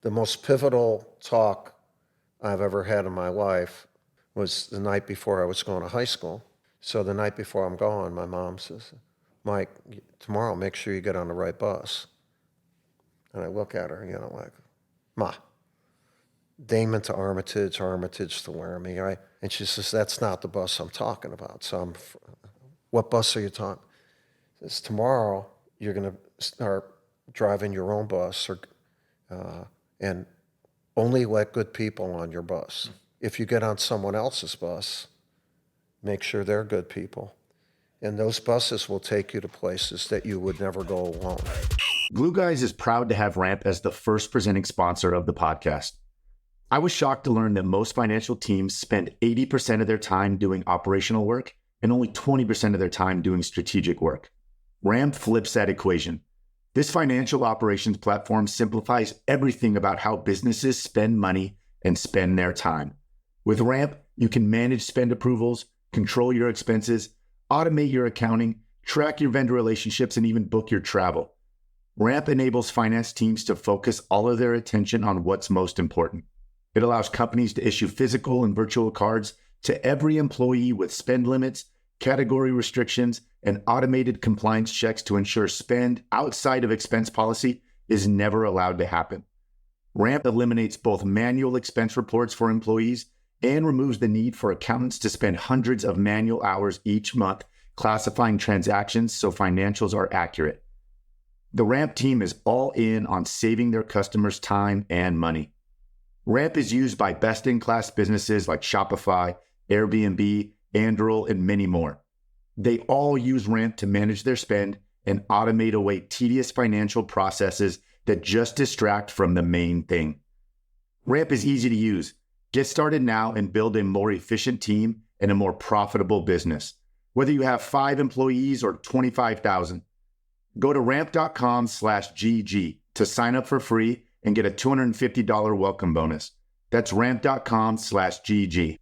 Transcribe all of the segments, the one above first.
The most pivotal talk I've ever had in my life was the night before I was going to high school. So the night before I'm going, my mom says, Mike, tomorrow make sure you get on the right bus. And I look at her, like, Ma, Damon to Armitage, Armitage to Laramie, right? And she says, that's not the bus I'm talking about. So what bus are you talking? She says, tomorrow you're going to start driving your own bus, and only let good people on your bus. If you get on someone else's bus, make sure they're good people. And those buses will take you to places that you would never go alone. Glue Guys is proud to have Ramp as the first presenting sponsor of the podcast. I was shocked to learn that most financial teams spend 80% of their time doing operational work and only 20% of their time doing strategic work. Ramp flips that equation. This financial operations platform simplifies everything about how businesses spend money and spend their time. With Ramp, you can manage spend approvals, control your expenses, automate your accounting, track your vendor relationships, and even book your travel. Ramp enables finance teams to focus all of their attention on what's most important. It allows companies to issue physical and virtual cards to every employee with spend limits, category restrictions, and automated compliance checks to ensure spend outside of expense policy is never allowed to happen. Ramp eliminates both manual expense reports for employees and removes the need for accountants to spend hundreds of manual hours each month classifying transactions so financials are accurate. The Ramp team is all in on saving their customers time and money. Ramp is used by best-in-class businesses like Shopify, Airbnb, Anduril, and many more. They all use Ramp to manage their spend and automate away tedious financial processes that just distract from the main thing. Ramp is easy to use. Get started now and build a more efficient team and a more profitable business. Whether you have 5 employees or 25,000, go to ramp.com/GG to sign up for free and get a $250 welcome bonus. That's ramp.com/GG.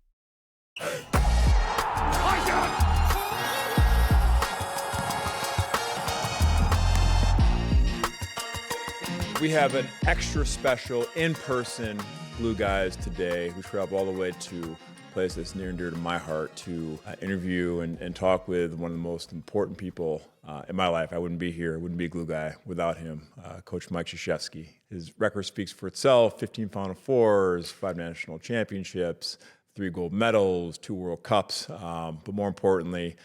We have an extra special in-person Glue Guys today. We travel all the way to a place that's near and dear to my heart to interview and talk with one of the most important people in my life. I wouldn't be here, I wouldn't be a Glue Guy without him, Coach Mike Krzyzewski. His record speaks for itself: 15 Final Fours, 5 national championships, 3 gold medals, 2 World Cups. But more importantly,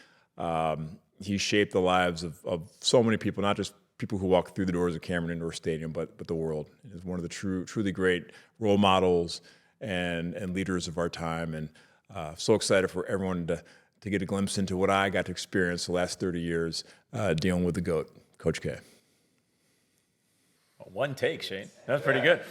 he shaped the lives of so many people, not just people who walk through the doors of Cameron Indoor Stadium, but the world. He's one of the truly great role models and leaders of our time. And so excited for everyone to get a glimpse into what I got to experience the last 30 years dealing with the GOAT, Coach K. One take, Shane. That's pretty good.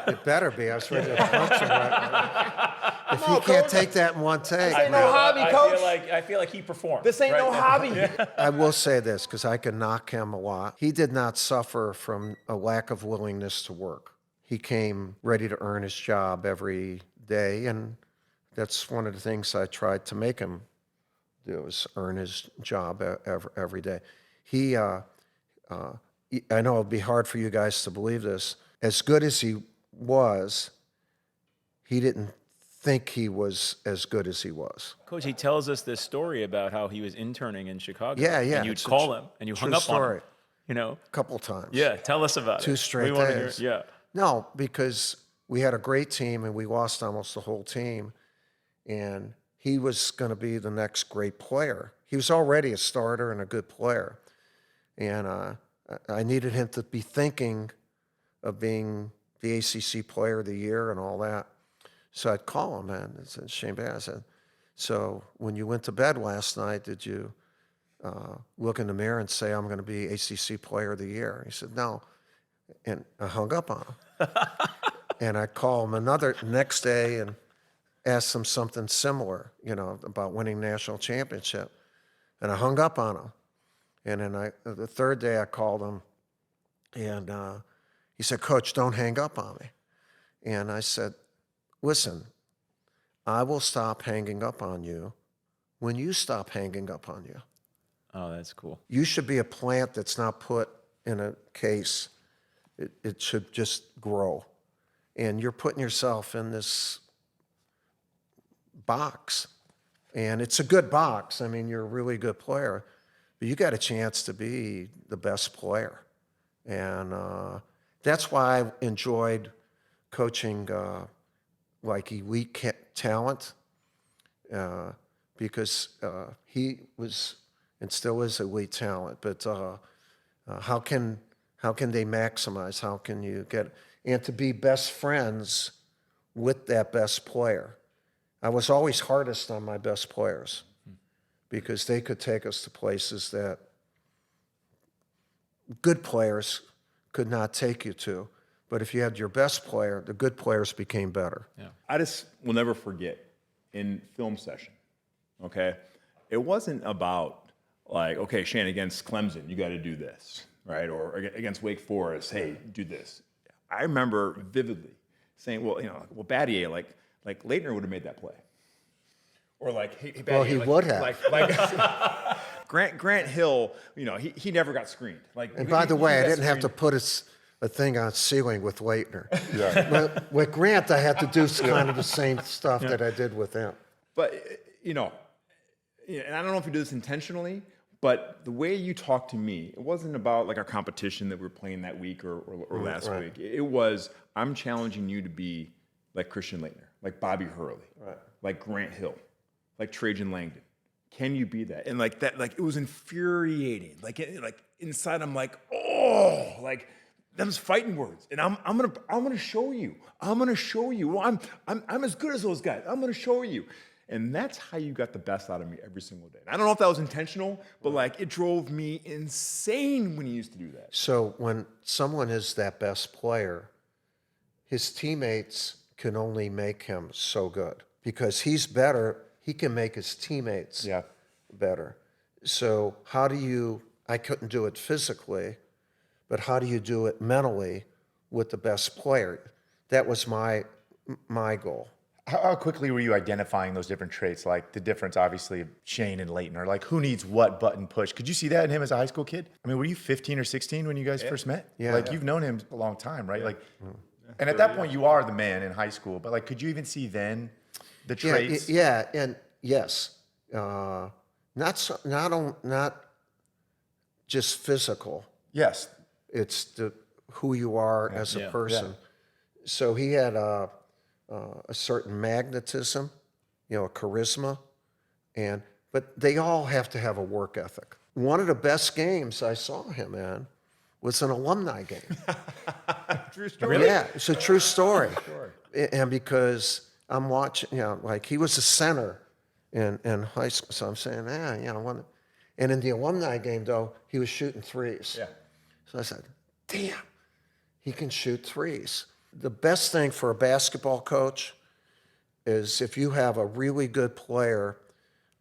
It better be. I was ready to punch him right. If you can't take that in one take. Ain't no hobby, Coach. I feel like he performed. This ain't no hobby. I will say this, because I can knock him a lot. He did not suffer from a lack of willingness to work. He came ready to earn his job every day, and that's one of the things I tried to make him do, is earn his job every day. I know it'll be hard for you guys to believe this. As good as he was, he didn't think he was as good as he was. Coach, he tells us this story about how he was interning in Chicago. Yeah. And you'd call him, and you hung up on him. A couple times. Yeah, tell us about it. 2 straight days. Yeah. No, because we had a great team, and we lost almost the whole team. And he was going to be the next great player. He was already a starter and a good player. And I needed him to be thinking of being the ACC Player of the Year and all that. So I'd call him, man. I said, Shane Battier, I said, so when you went to bed last night, did you look in the mirror and say, I'm going to be ACC Player of the Year? He said, no. And I hung up on him. And I called him next day and asked him something similar, about winning national championship. And I hung up on him. And then the third day I called him, and he said, Coach, don't hang up on me. And I said, listen, I will stop hanging up on you when you stop hanging up on you. Oh, that's cool. You should be a plant that's not put in a case. It should just grow. and you're putting yourself in this box. And it's a good box. I mean, you're a really good player, but you got a chance to be the best player. And that's why I enjoyed coaching like elite talent, because he was and still is elite talent. But how can they maximize? How can you get and to be best friends with that best player? I was always hardest on my best players because they could take us to places that good players could not take you to. But if you had your best player, the good players became better. Yeah. I just will never forget in film session, okay? It wasn't about like, okay, Shane, against Clemson, you got to do this, right? Or against Wake Forest, hey, do this. I remember vividly saying, well, Battier, like Leitner would have made that play. Or like, hey Battier, Well, he would have. Like Grant Hill, he never got screened. And by the way, I didn't have to screened. put a thing on ceiling with Leitner. Yeah. But with Grant, I had to do kind of the same stuff that I did with him. But, and I don't know if you do this intentionally, but the way you talked to me, it wasn't about like our competition that we were playing that week or last week. It was, I'm challenging you to be like Christian Leitner, like Bobby Hurley, like Grant Hill, like Trajan Langdon. Can you be that? And like that, like it was infuriating. Like inside, I'm like, oh, like them's fighting words. And I'm gonna show you. I'm gonna show you. Well, I'm as good as those guys. I'm gonna show you. And that's how you got the best out of me every single day. And I don't know if that was intentional, but like it drove me insane when he used to do that. So when someone is that best player, his teammates can only make him so good because he's better. He can make his teammates better. So I couldn't do it physically, but how do you do it mentally with the best player? That was my goal. How quickly were you identifying those different traits, like the difference, obviously, of Shane and Leitner? Like, who needs what button push? Could you see that in him as a high school kid? I mean, were you 15 or 16 when you guys first met? Yeah. Like, you've known him a long time, right? Like, and at that point, you are the man in high school. But, like, could you even see then the traits? Yeah, and yes. Not just physical. Yes. It's who you are as a person. Yeah. So he had a certain magnetism, a charisma, but they all have to have a work ethic. One of the best games I saw him in was an alumni game. True story. Really? Yeah, it's a true story. And because I'm watching, like he was a center in high school, so I'm saying, and in the alumni game though, he was shooting threes. Yeah. So I said, damn, he can shoot threes. The best thing for a basketball coach is if you have a really good player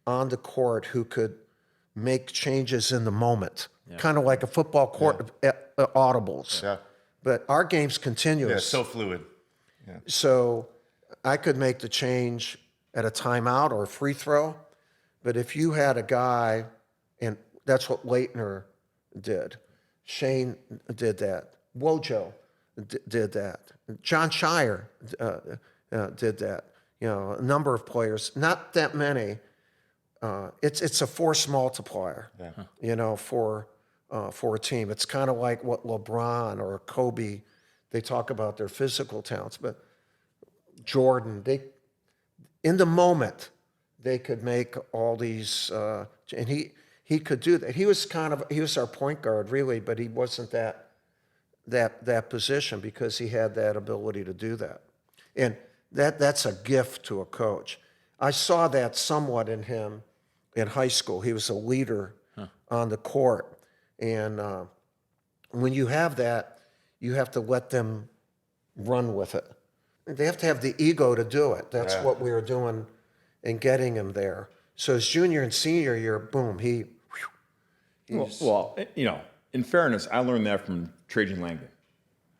on the court who could make changes in the moment, kind of like a football court audibles. Yeah. But our game's continuous. Yeah, so fluid. Yeah. So I could make the change at a timeout or a free throw, but if you had a guy, and that's what Leitner did, Shane did that, Wojo did that, John Shire did that. A number of players, not that many. It's a force multiplier. For a team. It's kind of like what LeBron or Kobe, they talk about their physical talents, but Jordan, in the moment, they could make all these, and he could do that. He was our point guard really, but he wasn't that position because he had that ability to do that. And that's a gift to a coach. I saw that somewhat in him in high school. He was a leader on the court. And when you have that, you have to let them run with it. They have to have the ego to do it. That's what we were doing in getting him there. So his junior and senior year, boom, Well, in fairness, I learned that from Trajan Langdon,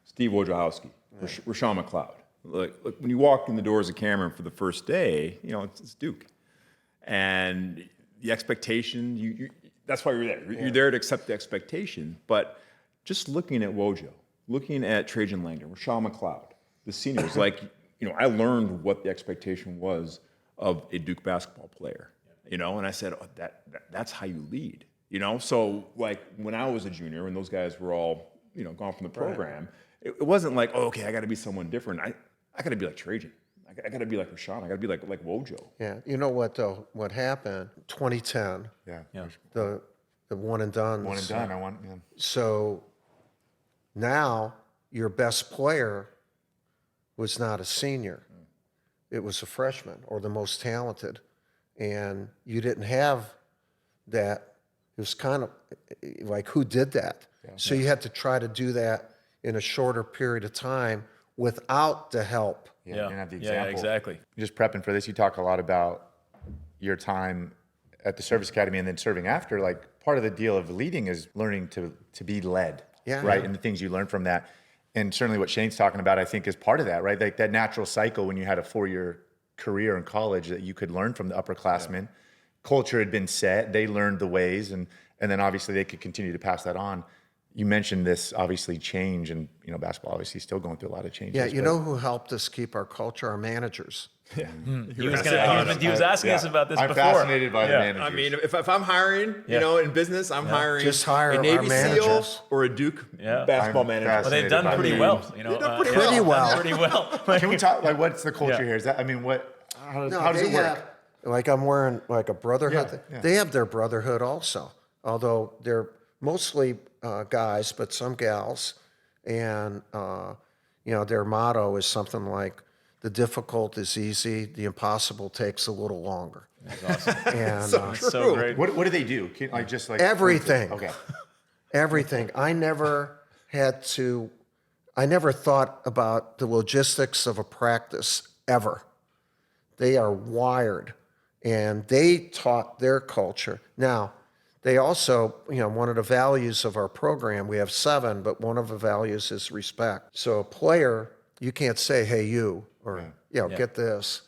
Steve Wojciechowski, Rashawn McLeod. Look, when you walk in the doors of Cameron for the first day, it's Duke. And the expectation, that's why you're there. You're there to accept the expectation. But just looking at Wojo, looking at Trajan Langdon, Rashawn McLeod, the seniors. Like, I learned what the expectation was of a Duke basketball player, and I said, oh, that's how you lead, So like when I was a junior, when those guys were all, gone from the program, it wasn't like, oh, okay, I got to be someone different. I got to be like Trajan. I got to be like Rashawn. I got to be like Wojo. Yeah. You know what though? What happened? 2010. Yeah. The one and done. One and done. I want. Yeah. So now your best player was not a senior. It was a freshman or the most talented. And you didn't have that. It was kind of like, who did that? So you had to try to do that in a shorter period of time without the help. Yeah. You didn't have the example. Yeah, exactly. Just prepping for this, you talk a lot about your time at the service academy and then serving after. Like part of the deal of leading is learning to be led, right? And the things you learn from that. And certainly what Shane's talking about, I think, is part of that, right? Like that natural cycle when you had a 4-year career in college that you could learn from the upperclassmen. Culture had been set. They learned the ways, and then obviously they could continue to pass that on. You mentioned this obviously change, and basketball obviously still going through a lot of changes. Yeah, you know who helped us keep our culture? Our managers. Yeah. He was asking us about this I'm before. fascinated by the managers. I mean, if I'm hiring, in business, I'm hiring Just hire a our Navy SEAL managers. or a Duke Yeah. basketball manager. Well, they've done Fascinated pretty by well. the- They've done pretty Pretty well. well. Pretty well. Can we talk, like, what's the culture here? Is that, I mean, how does it work? Like I'm wearing like a brotherhood. Yeah. They have their brotherhood also, although they're mostly guys, but some gals. And, their motto is something like, the difficult is easy, the impossible takes a little longer. That's awesome. And So great. What do they do? Just like everything. Okay. Everything. I never thought about the logistics of a practice ever. They are wired, and they taught their culture. Now, they also, one of the values of our program, we have 7, but one of the values is respect. So a player, you can't say, hey, you, or, get this.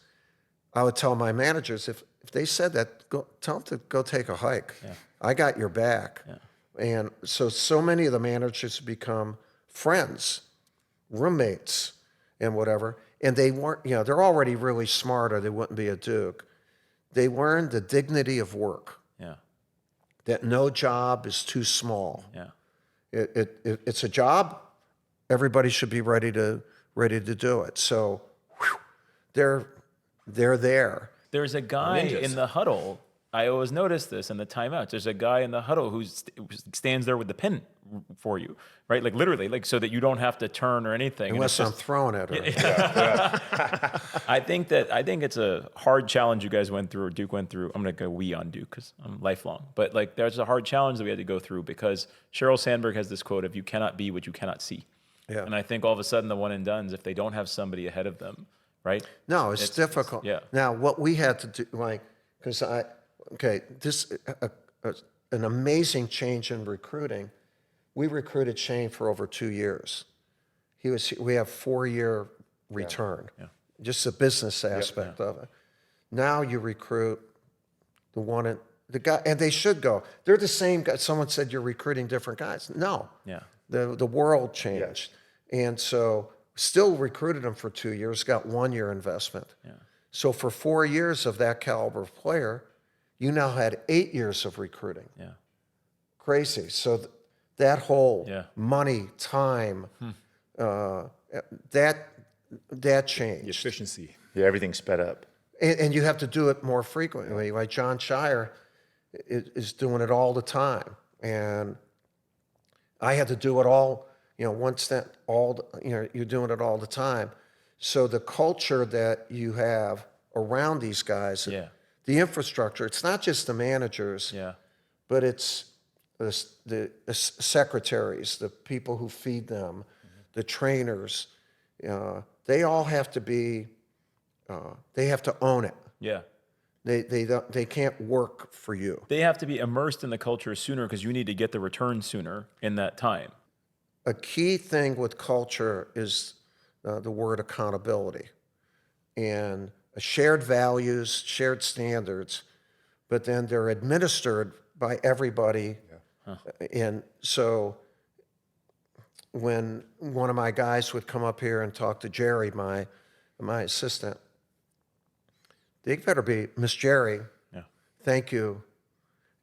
I would tell my managers, if they said that, tell them to go take a hike. Yeah. I got your back. Yeah. And so many of the managers become friends, roommates, and whatever. And they weren't, they're already really smart or they wouldn't be a Duke. They learned the dignity of work. Yeah. That no job is too small. Yeah. It's a job. Everybody should be ready to do it. So they're there. There's a guy in the huddle. I always notice this in the timeouts. There's a guy in the huddle who stands there with the pin for you, right? Like literally, like so that you don't have to turn or anything. Unless I'm throwing at her. I think it's a hard challenge you guys went through, or Duke went through. I'm going to go we on Duke because I'm lifelong. But like there's a hard challenge that we had to go through because Sheryl Sandberg has this quote of you cannot be what you cannot see. Yeah. And I think all of a sudden the one and dones, if they don't have somebody ahead of them, right? No, it's difficult. Yeah. Now, what we had to do, an amazing change in recruiting. We recruited Shane for over 2 years. We have 4-year return. Yeah. Just the business aspect of it. Now you recruit the guy, and they should go. They're the same guy. Someone said you're recruiting different guys. No. Yeah. The world changed. Yeah. And so still recruited them for 2 years, got 1 year investment. Yeah. So for 4 years of that caliber of player, you now had 8 years of recruiting. Yeah. Crazy. So that whole money, time, that changed. The efficiency. Yeah, everything sped up. And you have to do it more frequently. Like John Shire is doing it all the time. And I had to do it all, you're doing it all the time. So the culture that you have around these guys, the infrastructure, it's not just the managers, but it's the secretaries, the people who feed them, the trainers. They all have to be, they have to own it. Yeah. They can't work for you. They have to be immersed in the culture sooner because you need to get the return sooner in that time. A key thing with culture is the word accountability and shared values, shared standards, but then they're administered by everybody. And so when one of my guys would come up here and talk to Jerry, my assistant, they better be, Miss Jerry, Yeah. thank you.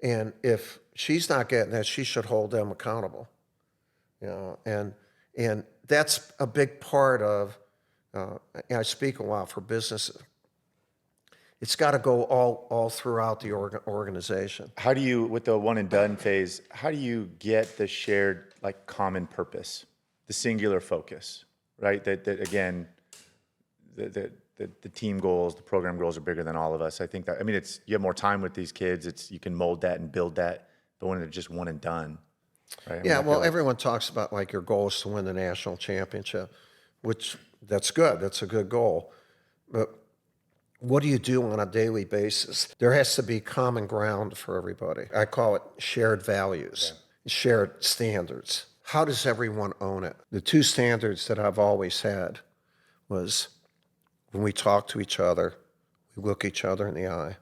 And if she's not getting that, she should hold them accountable. And that's a big part of, I speak a lot for businesses. It's got to go all throughout the organization. How do you, with the one and done phase, how do you get the shared, like, common purpose, the singular focus, right? That again, the team goals, the program goals are bigger than all of us. I think that, I mean, it's, you have more time with these kids. You can mold that and build that, but when it's just one and done, right? I mean, Yeah, I feel well, like- everyone talks about like your goal is to win the national championship, which that's good. That's a good goal. But what do you do on a daily basis? There has to be common ground for everybody. I call it shared values, shared standards. How does everyone own it? The two standards that I've always had was when we talk to each other, we look each other in the eye.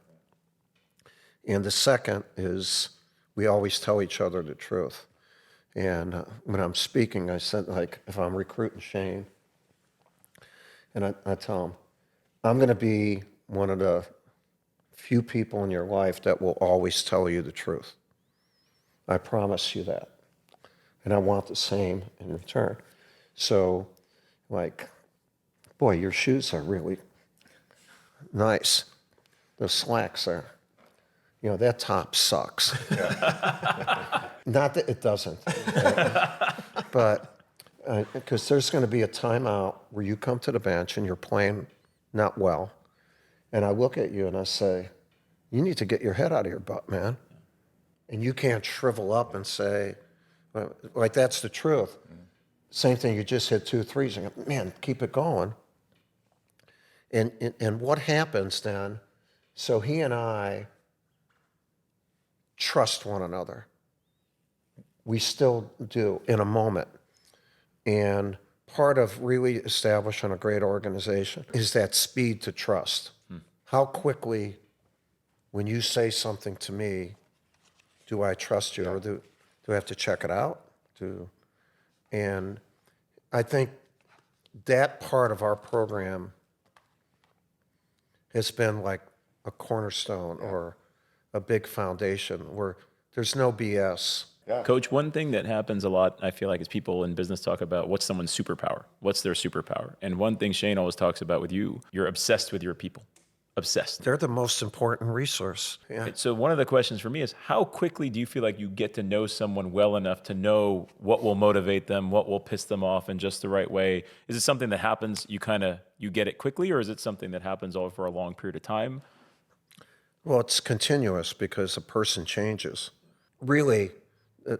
And the second is we always tell each other the truth. And when I'm speaking, I said, like, if I'm recruiting Shane, and I tell him, I'm going to be one of the few people in your life that will always tell you the truth. I promise you that. And I want the same in return. So, like, boy, your shoes are really nice. Those slacks are, that top sucks. Not that it doesn't, but because there's going to be a timeout where you come to the bench and you're playing not well. And I look at you and I say, you need to get your head out of your butt, man. And you can't shrivel up and say, like, that's the truth. Same thing, you just hit 2 threes. And go, man, keep it going. And what happens then, so he and I trust one another. We still do in a moment. And part of really establishing a great organization is that speed to trust. How quickly, when you say something to me, do I trust you, or do I have to check it out? And I think that part of our program has been like a cornerstone or a big foundation where there's no BS. Coach, one thing that happens a lot, I feel like, is people in business talk about what's someone's superpower. What's their superpower? And one thing Shane always talks about with you, you're obsessed with your people. Obsessed. They're the most important resource. Yeah. So one of the questions for me is, how quickly do you feel like you get to know someone well enough to know what will motivate them, what will piss them off in just the right way? Is it something that happens, you get it quickly, or is it something that happens over a long period of time? Well, it's continuous because a person changes. Really,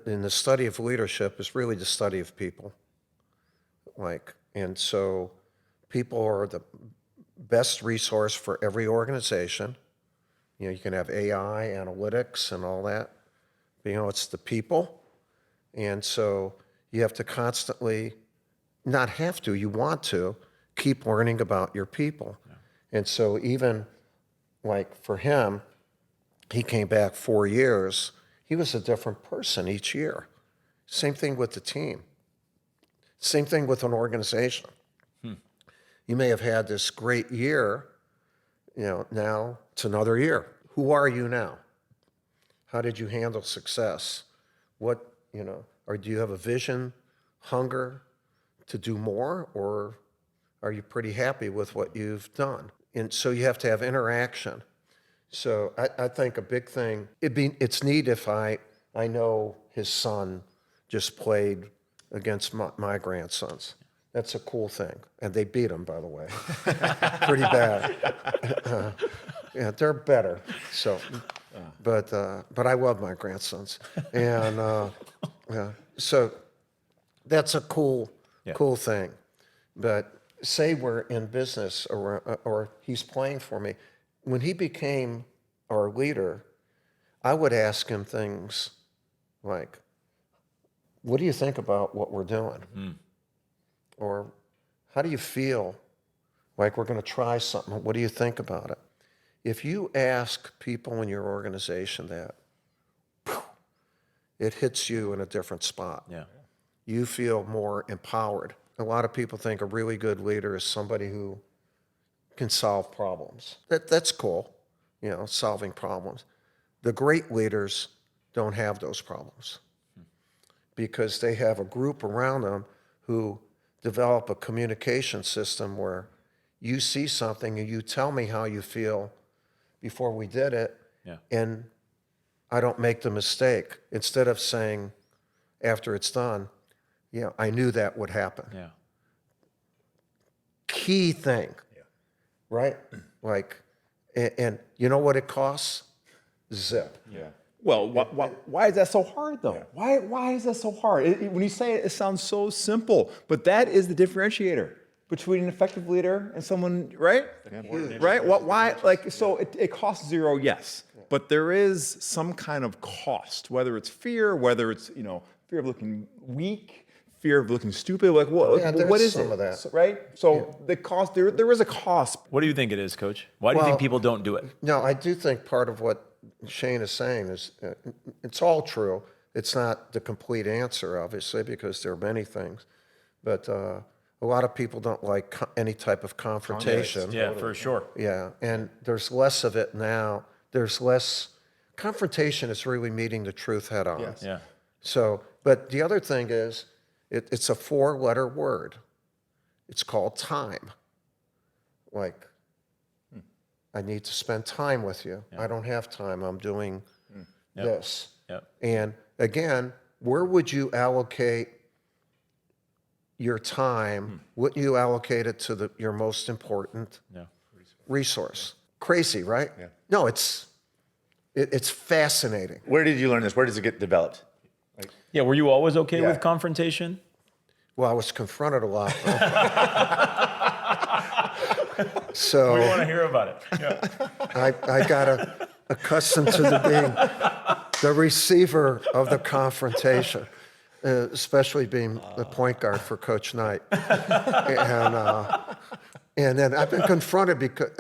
in the study of leadership is really the study of people. And so people are the best resource for every organization. You can have AI, analytics, and all that. But, it's the people. And so you have to constantly, not have to, you want to, keep learning about your people. Yeah. And so even like for him, he came back 4 years. He was a different person each year. Same thing with the team. Same thing with an organization. You may have had this great year, now it's another year. Who are you now? How did you handle success? What, or do you have a vision, hunger to do more, or are you pretty happy with what you've done? And so you have to have interaction. So I think a big thing, it's neat if I know his son just played against my grandsons. That's a cool thing. And they beat him, by the way. Pretty bad. Yeah, they're better. So, but I love my grandsons. And so that's a cool thing. But say we're in business or he's playing for me. When he became our leader, I would ask him things like, what do you think about what we're doing? Or how do you feel like we're going to try something? What do you think about it? If you ask people in your organization that, it hits you in a different spot. Yeah. you feel more empowered. A lot of people think a really good leader is somebody who can solve problems. That's cool, solving problems. The great leaders don't have those problems because they have a group around them who develop a communication system where you see something and you tell me how you feel before we did it, and I don't make the mistake. Instead of saying after it's done, I knew that would happen. Yeah. Key thing, right? Like, and you know what it costs? Zip. Yeah. Well, why is that so hard, though? Why is that so hard? When you say it, it sounds so simple, but that is the differentiator between an effective leader and someone, right? Right? Why? Like, so it costs zero, yes, but there is some kind of cost, whether it's fear, whether it's fear of looking weak, fear of looking stupid. Like, what is some it? of that. So, right? So the cost, there is a cost. What do you think it is, Coach? Why do you think people don't do it? No, I do think part of what Shane is saying is it's all true. It's not the complete answer, obviously, because there are many things. But a lot of people don't like any type of confrontation. Yeah, for sure. Yeah, and there's less of it now. There's less confrontation is really meeting the truth head on. Yes. Yeah. So, but the other thing is, it's a 4-letter word. It's called time. Like, I need to spend time with you. I don't have time. I'm doing this. Yep. And again, where would you allocate your time? Wouldn't you allocate it to your most important resource? Crazy, right? Yeah. No, it's fascinating. Where did you learn this? Where does it get developed? Yeah, were you always okay with confrontation? Well, I was confronted a lot. So We want to hear about it. Yeah. I got accustomed to being the receiver of the confrontation, especially being the point guard for Coach Knight. And then I've been confronted because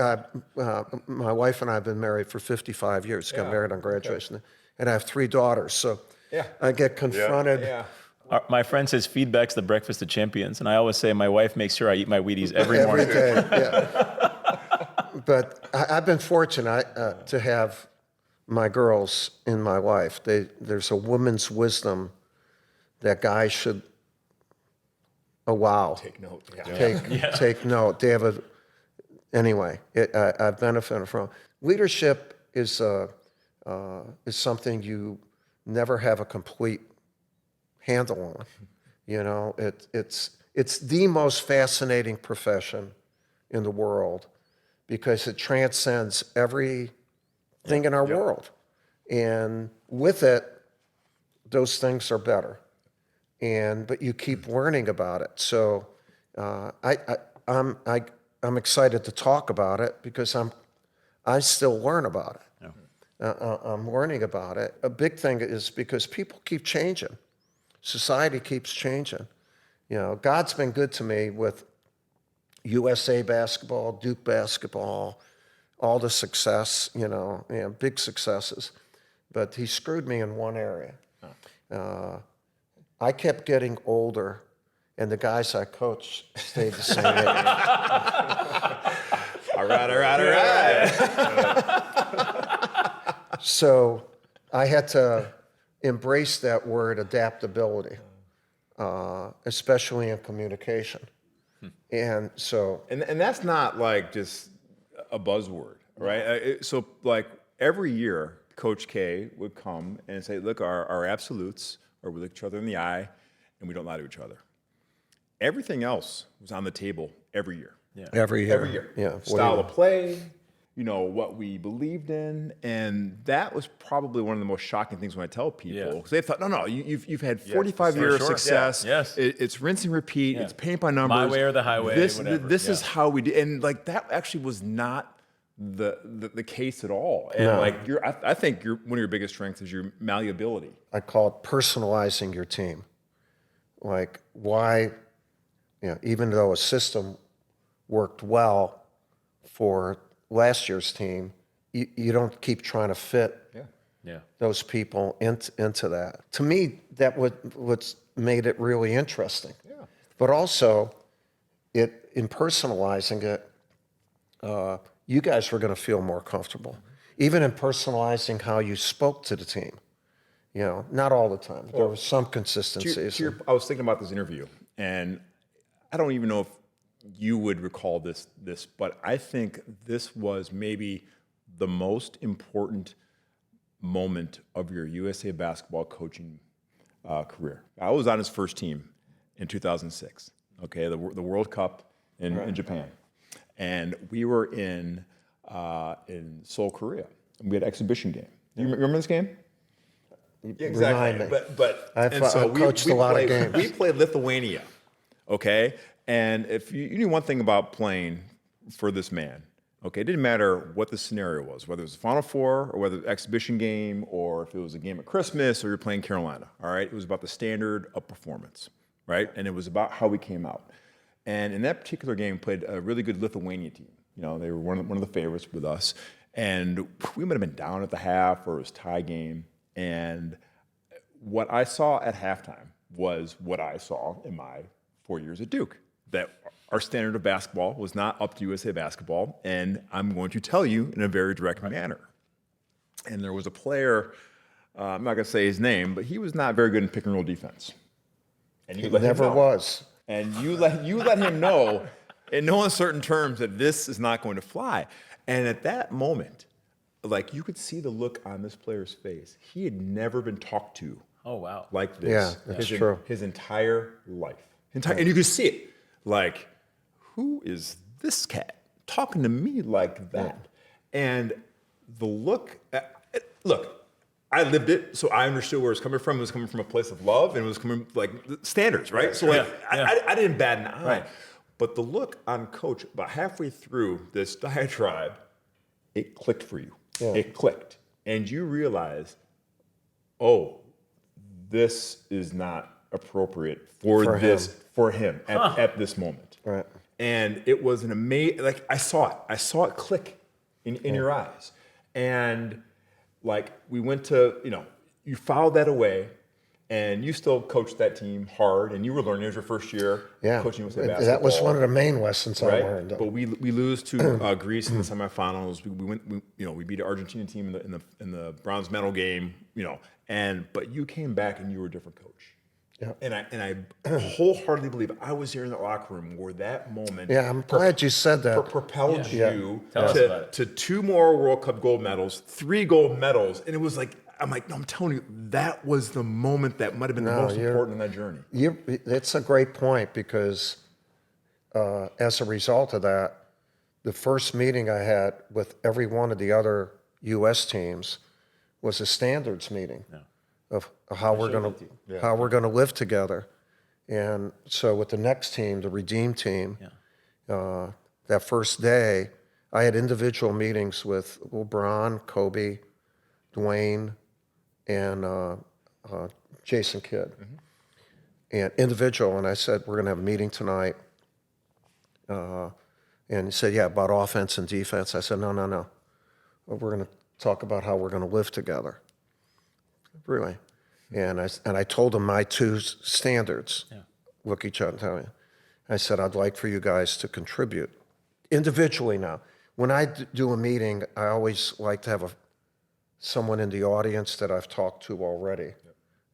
my wife and I have been married for 55 years, got married on graduation, and I have 3 daughters. So I get confronted. My friend says feedback's the breakfast of champions, and I always say my wife makes sure I eat my Wheaties every morning. Every day, yeah. But I've been fortunate to have my girls in my life. There's a woman's wisdom that guys should allow. Take note. Take note. They have anyway, I've benefited from. Leadership is something you never have a complete handle on. It's the most fascinating profession in the world because it transcends everything in our world. And with it, those things are better. But you keep learning about it. So I'm excited to talk about it because I still learn about it. I'm learning about it. A big thing is because people keep changing. Society keeps changing. God's been good to me with USA basketball, Duke basketball, all the success, big successes. But he screwed me in one area. I kept getting older, and the guys I coached stayed the same age. All right. So I had to embrace that word adaptability, especially in communication. And so... And that's not like just a buzzword, right? So like every year, Coach K would come and say, look, our absolutes are we look each other in the eye and we don't lie to each other. Everything else was on the table every year. Yeah. Every year. Every year. Yeah. Style of play, what we believed in. And that was probably one of the most shocking things when I tell people. Because they thought, no, you've had 45 years of success. Yeah. Yes. It's rinse and repeat. It's paint by numbers. My way or the highway, whatever. This is how we do. And like that actually was not the case at all. And I think one of your biggest strengths is your malleability. I call it personalizing your team. Like why, even though a system worked well for last year's team, you don't keep trying to fit those people into that. To me, that what's made it really interesting. Yeah. But also, in personalizing it, you guys were going to feel more comfortable. Even in personalizing how you spoke to the team. You know, not all the time. There was some consistencies. I was thinking about this interview, and I don't even know if you would recall this, but I think this was maybe the most important moment of your USA basketball coaching career. I was on his first team in 2006. Okay, the World Cup in Japan, and we were in Seoul, Korea. We had an exhibition game. Do you remember this game? Yeah, exactly. But I've coached a lot of games. We played Lithuania, okay? And if you knew one thing about playing for this man, okay, it didn't matter what the scenario was, whether it was a Final Four or whether it was an exhibition game or if it was a game at Christmas or you're playing Carolina, all right? It was about the standard of performance, right? And it was about how we came out. And in that particular game, we played a really good Lithuania team. You know, they were one of the favorites with us. And we might have been down at the half or it was a tie game. And what I saw at halftime was what I saw in my 4 years at Duke, that our standard of basketball was not up to USA basketball. And I'm going to tell you in a very direct manner. And there was a player, I'm not going to say his name, but he was not very good in pick and roll defense. And He never was. And you let him know in no uncertain terms that this is not going to fly. And at that moment, like you could see the look on this player's face. He had never been talked to like this. Yeah, that's true. His entire life. And you could see it. Like, who is this cat talking to me like that? And the look, I lived it, so I understood where it's coming from. It was coming from a place of love, and it was coming like standards, right? So like, I didn't bat an eye. Right. But the look on Coach, about halfway through this diatribe, it clicked for you. Yeah. It clicked. And you realize, oh, this is not appropriate for him at this moment. Right. And it was an amazing, like I saw it click in your eyes. And like we went to, you filed that away and you still coached that team hard and you were learning. It was your first year coaching USA basketball. That was one of the main lessons I learned. But we lose to Greece in the semifinals. We beat the Argentina team in the bronze medal game, but you came back and you were a different coach. Yeah. And I wholeheartedly believe I was here in the locker room where that moment. Yeah, I'm glad you said that. Propelled you to 2 more World Cup gold medals, 3 gold medals, and it was like I'm telling you, that was the moment that might have been the most important in that journey. It's a great point because as a result of that, the first meeting I had with every one of the other U.S. teams was a standards meeting. Yeah. Of how we're going to live together, and so with the next team, the Redeem team, that first day, I had individual meetings with LeBron, Kobe, Dwayne, and Jason Kidd, and individual. And I said, we're going to have a meeting tonight, and he said, yeah, about offense and defense. I said, no, we're going to talk about how we're going to live together. Really. And I told them my 2 standards. Yeah. Look each other and tell me. I said, I'd like for you guys to contribute individually now. When I do a meeting, I always like to have someone in the audience that I've talked to already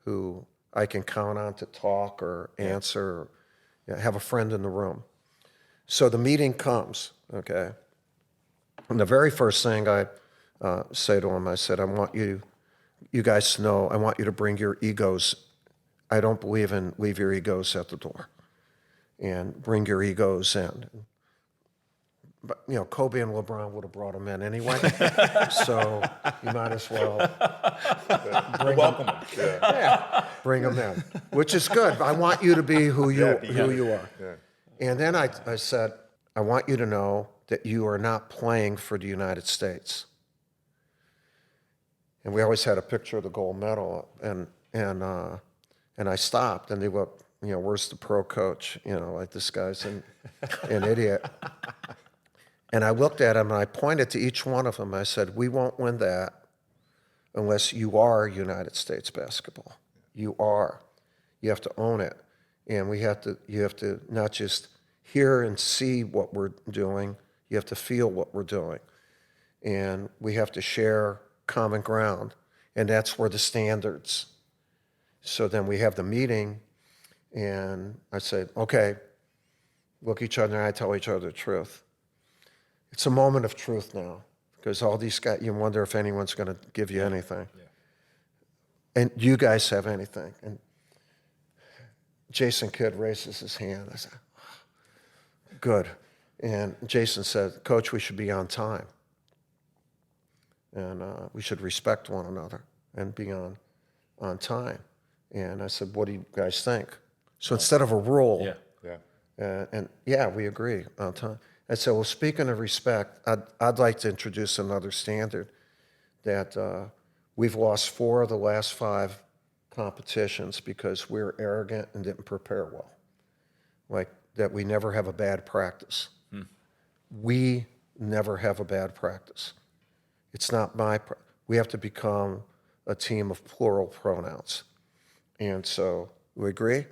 who I can count on to talk or answer or have a friend in the room. So the meeting comes, okay? And the very first thing I say to them, I said, I want you guys to know, I want you to bring your egos. I don't believe in leave your egos at the door and bring your egos in. But, Kobe and LeBron would have brought them in anyway. So you might as well welcome them. Bring them in, which is good. I want you to be who you are. Yeah. And then I said, I want you to know that you are not playing for the United States. And we always had a picture of the gold medal, and I stopped, and they were, where's the pro coach? Like this guy's an idiot. And I looked at him and I pointed to each one of them. I said, we won't win that unless you are United States basketball. You are. You have to own it. And you have to not just hear and see what we're doing, you have to feel what we're doing. And we have to share common ground. And that's where the standards. So then we have the meeting, and I said, okay, look each other in the eye, tell each other the truth. It's a moment of truth now, because all these guys, you wonder if anyone's going to give you anything. Yeah. And you guys have anything. And Jason Kidd raises his hand. I said, good. And Jason said, Coach, we should be on time. And we should respect one another and be on time. And I said, what do you guys think? So instead of a rule, we agree on time. I said, well, speaking of respect, I'd like to introduce another standard that we've lost 4 of the last 5 competitions because we're arrogant and didn't prepare well. Like that we never have a bad practice. We never have a bad practice. It's not we have to become a team of plural pronouns. And so we agree.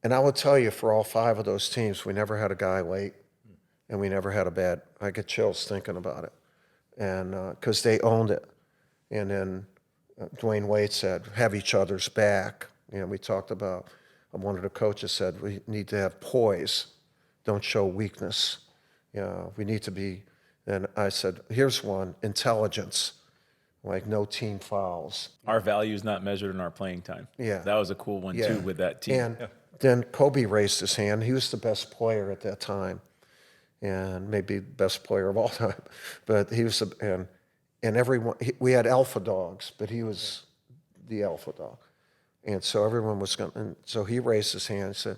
And I will tell you, for all 5 of those teams, we never had a guy late, and we never had a bad, I get chills thinking about it. And because they owned it. And then Dwayne Wade said, have each other's back. You know, we talked about, one of the coaches said, we need to have poise, don't show weakness. You know, we need to be, and I said, here's one, intelligence, like no team fouls. Our value is not measured in our playing time. Yeah. That was a cool one, too, with that team. And then Kobe raised his hand. He was the best player at that time, and maybe the best player of all time. But he was, and everyone, we had alpha dogs, but he was the alpha dog. And so everyone was going, and so he raised his hand and said,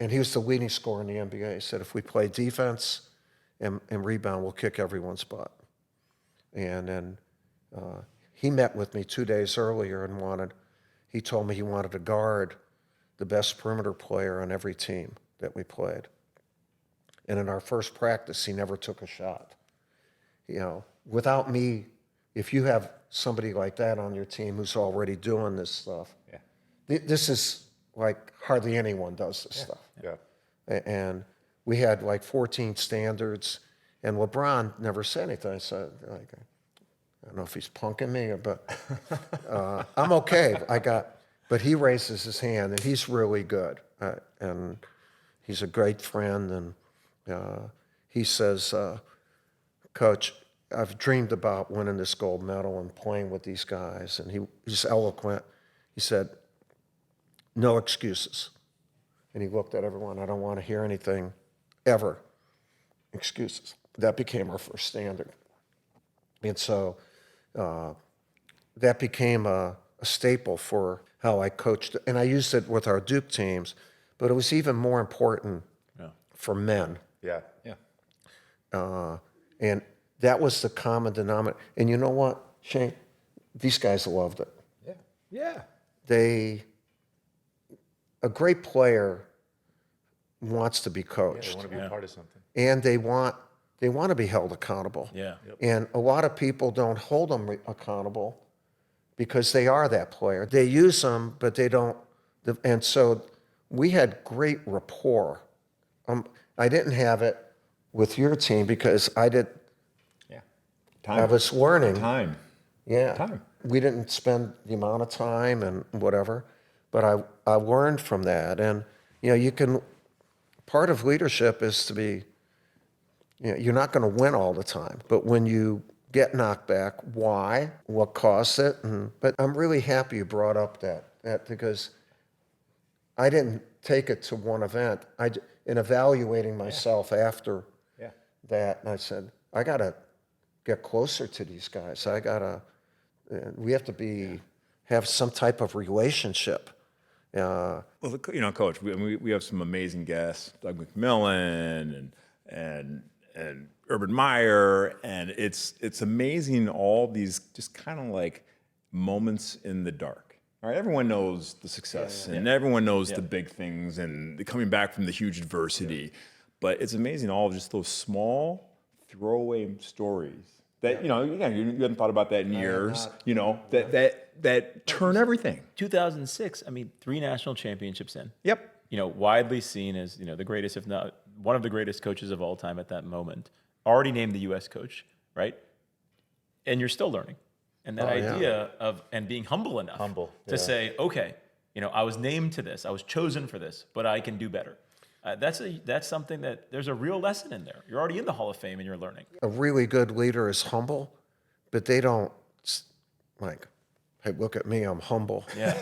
and he was the leading scorer in the NBA. He said, if we play defense and rebound, we'll kick everyone's butt. And then he met with me 2 days earlier and he told me he wanted to guard the best perimeter player on every team that we played. And in our first practice, he never took a shot. You know, without me, if you have somebody like that on your team who's already doing this stuff, this is like hardly anyone does this stuff. Yeah. And we had like 14 standards, and LeBron never said anything. I said, like, I don't know if he's punking me, but I'm okay. But he raises his hand, and he's really good, and he's a great friend. And he says, Coach, I've dreamed about winning this gold medal and playing with these guys. And he's eloquent. He said, no excuses. And he looked at everyone. I don't want to hear anything ever. Excuses. That became our first standard. And so that became a staple for how I coached. And I used it with our Duke teams, but it was even more important for men. And that was the common denominator. And you know what, Shane? These guys loved it. A great player wants to be coached. They want to be a part of something. And they want to be held accountable. And a lot of people don't hold them accountable because they are that player. They use them, but they don't. And so we had great rapport. I didn't have it with your team because I did. I was learning. Time. We didn't spend the amount of time and whatever, but I learned from that. And, part of leadership is to be, you're not going to win all the time, but when you get knocked back, why, what caused it? But I'm really happy you brought up that because I didn't take it to one event. In evaluating myself after that, and I said, I got to get closer to these guys. We have to have some type of relationship. Well, Coach, we have some amazing guests, Doug McMillan and Urban Meyer, and it's amazing all these just kind of like moments in the dark. All right, everyone knows the success, and everyone knows the big things and the coming back from the huge adversity, but it's amazing all just those small throwaway stories that, you hadn't thought about that in years, that turn everything. 2006, I mean, 3 national championships in. Yep. Widely seen as, the greatest, if not one of the greatest coaches of all time at that moment. Already named the U.S. coach, right? And you're still learning. And that idea of, and being humble enough to say, okay, I was named to this, I was chosen for this, but I can do better. That's something that there's a real lesson in there. You're already in the Hall of Fame and you're learning. A really good leader is humble, but they don't like, hey, look at me, I'm humble. Yeah.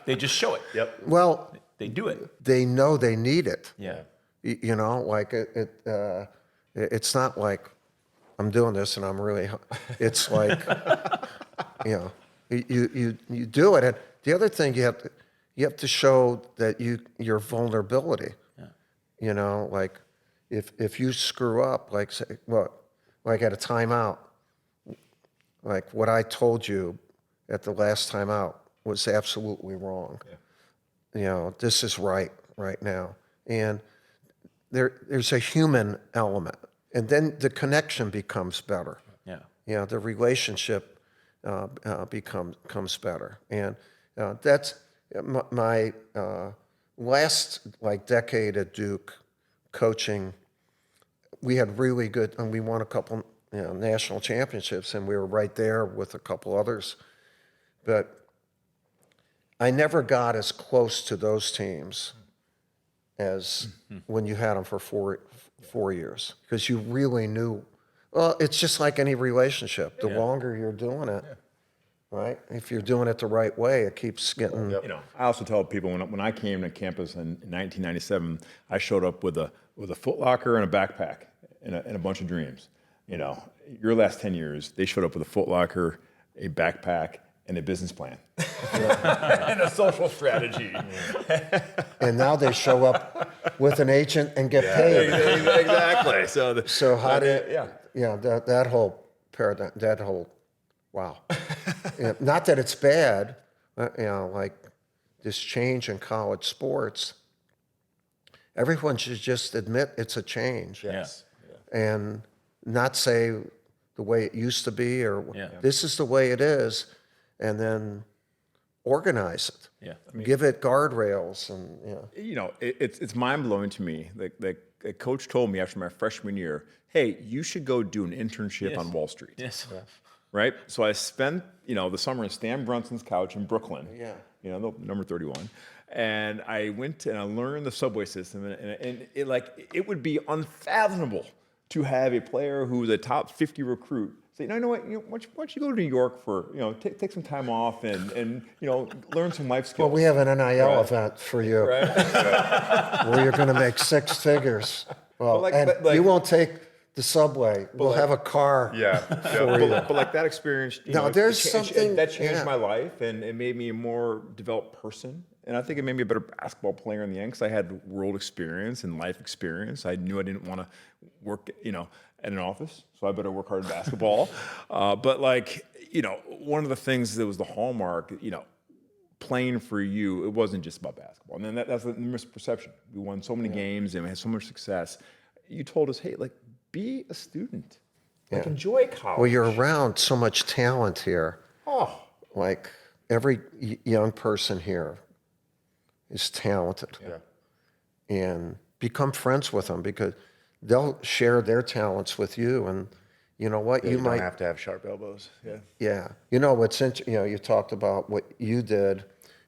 They just show it. Yep. Well, They do it. they know they need it. Yeah. Like it's not like I'm doing this and I'm really, it's like, you do it. And the other thing you have to show that your vulnerability, like if you screw up, like say, like at a timeout, like what I told you at the last timeout was absolutely wrong. This is right now. And there's a human element, and then the connection becomes better. Yeah. The relationship becomes better. And that's my last decade at Duke coaching. We had really good, and we won a couple national championships, and we were right there with a couple others. But I never got as close to those teams as when you had them for four years, because you really knew. Well, it's just like any relationship. The longer you're doing it, right? If you're doing it the right way, it keeps getting. I also tell people when I came to campus in 1997, I showed up with a Foot Locker and a backpack and a bunch of dreams. Your last 10 years, they showed up with a Foot Locker, a backpack, and a business plan, and a social strategy. And now they show up with an agent and get paid. Exactly. So how did that whole paradigm, wow. Not that it's bad, like this change in college sports. Everyone should just admit it's a change. Yes. And not say the way it used to be or this is the way it is, and then organize it. Yeah. Give it guardrails and it's mind blowing to me. The coach told me after my freshman year, "Hey, you should go do an internship on Wall Street." Yes. Right. So I spent the summer on Stan Brunson's couch in Brooklyn. The number 31. And I went and I learned the subway system, and it would be unfathomable to have a player who was a top 50 recruit say, no, you know what? Why don't you go to New York for take some time off and learn some life skills. Well, we have an NIL event for you, where you're going to make 6 figures. Well, you won't take the subway. We'll have a car for you. But that experience, there's something that changed my life, and it made me a more developed person. And I think it made me a better basketball player in the end because I had world experience and life experience. I knew I didn't want to work, at an office, so I better work hard at basketball. But one of the things that was the hallmark, playing for you, it wasn't just about basketball. And then that's the misperception. We won so many games and we had so much success. You told us, hey, be a student. Enjoy college. Well, you're around so much talent here. Oh. Like every young person here is talented. And become friends with them because they'll share their talents with you. And you know what? You might have to have sharp elbows. Yeah. What's interesting, you talked about what you did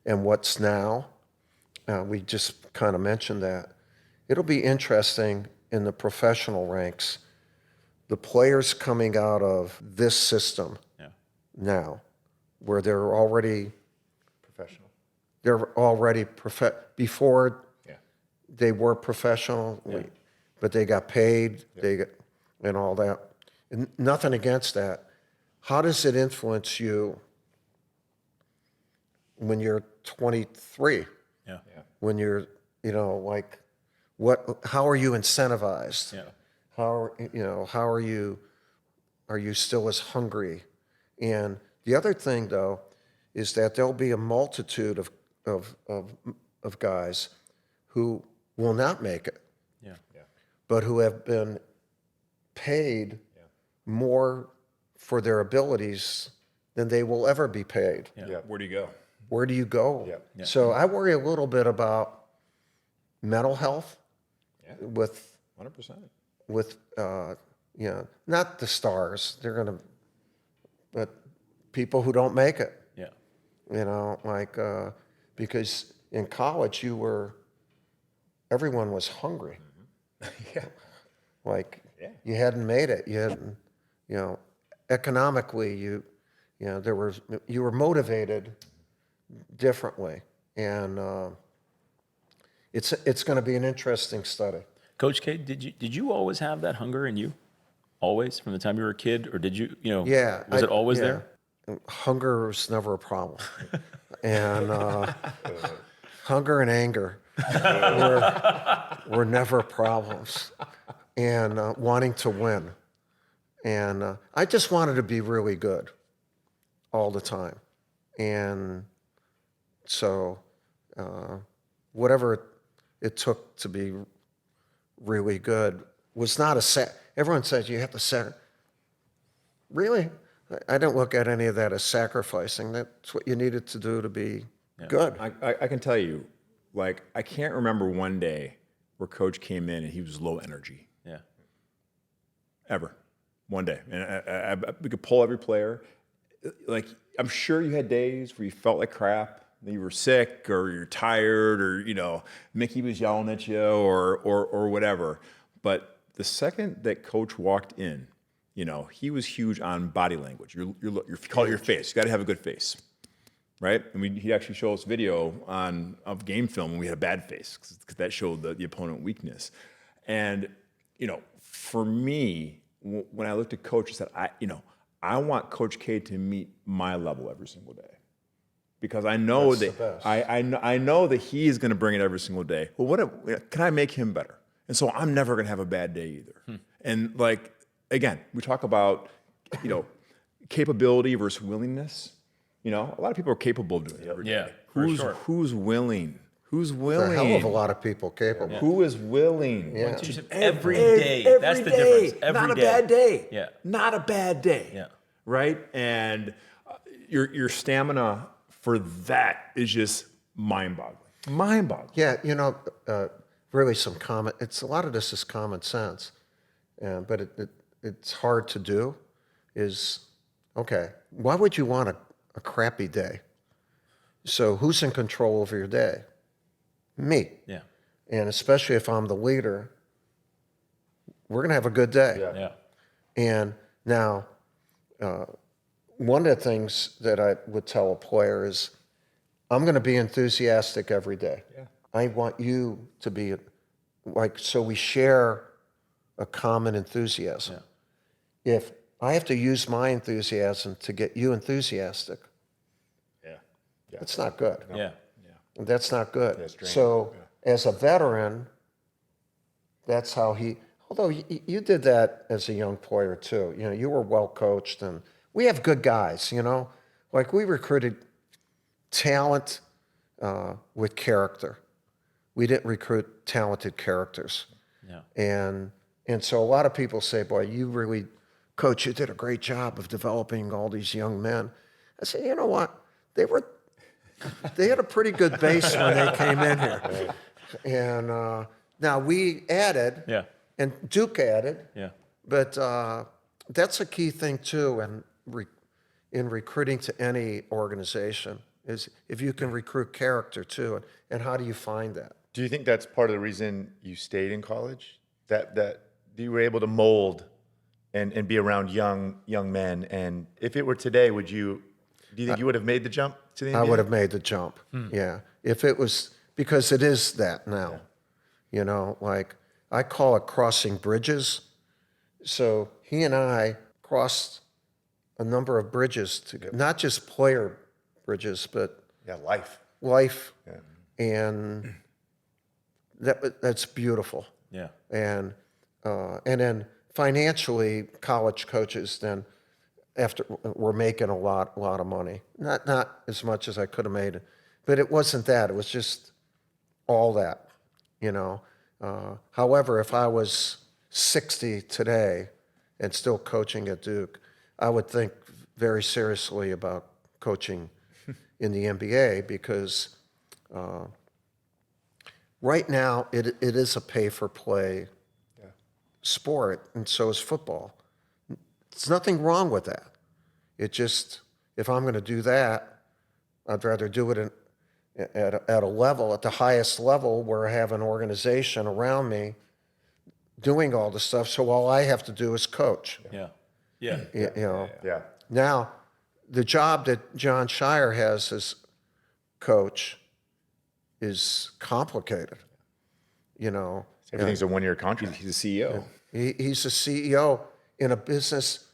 and what's now. We just kind of mentioned that. It'll be interesting in the professional ranks, the players coming out of this system now, where they're already Professional. They're already before they were professional, but they got paid, and all that. And nothing against that. How does it influence you when you're 23? When you're, how are you incentivized? How are you still as hungry? And the other thing, though, is that there'll be a multitude of guys who will not make it, but who have been paid more for their abilities than they will ever be paid. Yeah. Where do you go? Where do you go? Yeah. So I worry a little bit about mental health with 100%. not the stars. They're going to, but people who don't make it. Yeah. Because in college everyone was hungry. You hadn't made it. You hadn't, economically, you were motivated differently, and it's going to be an interesting study. Coach K, did you always have that hunger in you? Always, from the time you were a kid, or did you, was it always there? Hunger was never a problem, and hunger and anger were never problems, and wanting to win, and I just wanted to be really good all the time, and so whatever it took to be really good was not everyone says you have to really. I don't look at any of that as sacrificing. That's what you needed to do to be good. I can tell you, I can't remember one day where Coach came in and he was low energy. Yeah. Ever. One day. And we could pull every player. I'm sure you had days where you felt like crap, that you were sick or you're tired or, Mickey was yelling at you or whatever. But the second that Coach walked in, he was huge on body language. You call it your face. You got to have a good face, right? And he actually showed us video of game film when we had a bad face because that showed the opponent weakness. And for me, when I looked at Coach, I said, I want Coach K to meet my level every single day, because I know I know that he is going to bring it every single day. Well, can I make him better? And so I'm never going to have a bad day either. And again, we talk about, capability versus willingness. A lot of people are capable of doing it every day. Yeah, for sure. Who's willing? Who's There are willing? a hell of a lot of people capable. Who is willing? Yeah. Every day. That's the difference. Every Not a day. bad day. Yeah. Not a bad day. Yeah. Right? And your stamina for that is just mind-boggling. Mind-boggling. Yeah, really a lot of this is common sense, but it's hard to do. Okay, why would you want a crappy day? So who's in control over your day? Me. Yeah. And especially if I'm the leader, we're going to have a good day. Yeah. And now, one of the things that I would tell a player is, I'm going to be enthusiastic every day. Yeah. I want you to be so we share a common enthusiasm. Yeah. If I have to use my enthusiasm to get you enthusiastic, that's not good. Yeah. That's not good. That's draining. So as a veteran, that's how although you did that as a young player too. You were well coached, and we have good guys, we recruited talent with character. We didn't recruit talented characters. Yeah. And so a lot of people say, boy, Coach, you did a great job of developing all these young men. I say, you know what? They had a pretty good base when they came in here. And now we added, and Duke added, but that's a key thing too in recruiting to any organization, is if you can recruit character too, and how do you find that? Do you think that's part of the reason you stayed in college? That you were able to mold and be around young men? And if it were today, do you think you would have made the jump to the NBA? I would have made the jump. Yeah. If it was, because it is that now. I call it crossing bridges. So he and I crossed a number of bridges together, not just player bridges, but life. And that's beautiful. Yeah. And then financially, college coaches then were making a lot of money. Not as much as I could have made, but it wasn't that. It was just all that, However, if I was 60 today and still coaching at Duke, I would think very seriously about coaching in the NBA because right now it is a pay-for-play sport, and so is football. There's nothing wrong with that. It just, if I'm going to do that, I'd rather do it at a level, at the highest level, where I have an organization around me doing all the stuff. So all I have to do is coach. Yeah. Yeah. You know. Yeah. Now, the job that John Shire has as coach is complicated. You know, Everything's a one-year contract. He's a CEO. he's a CEO in a business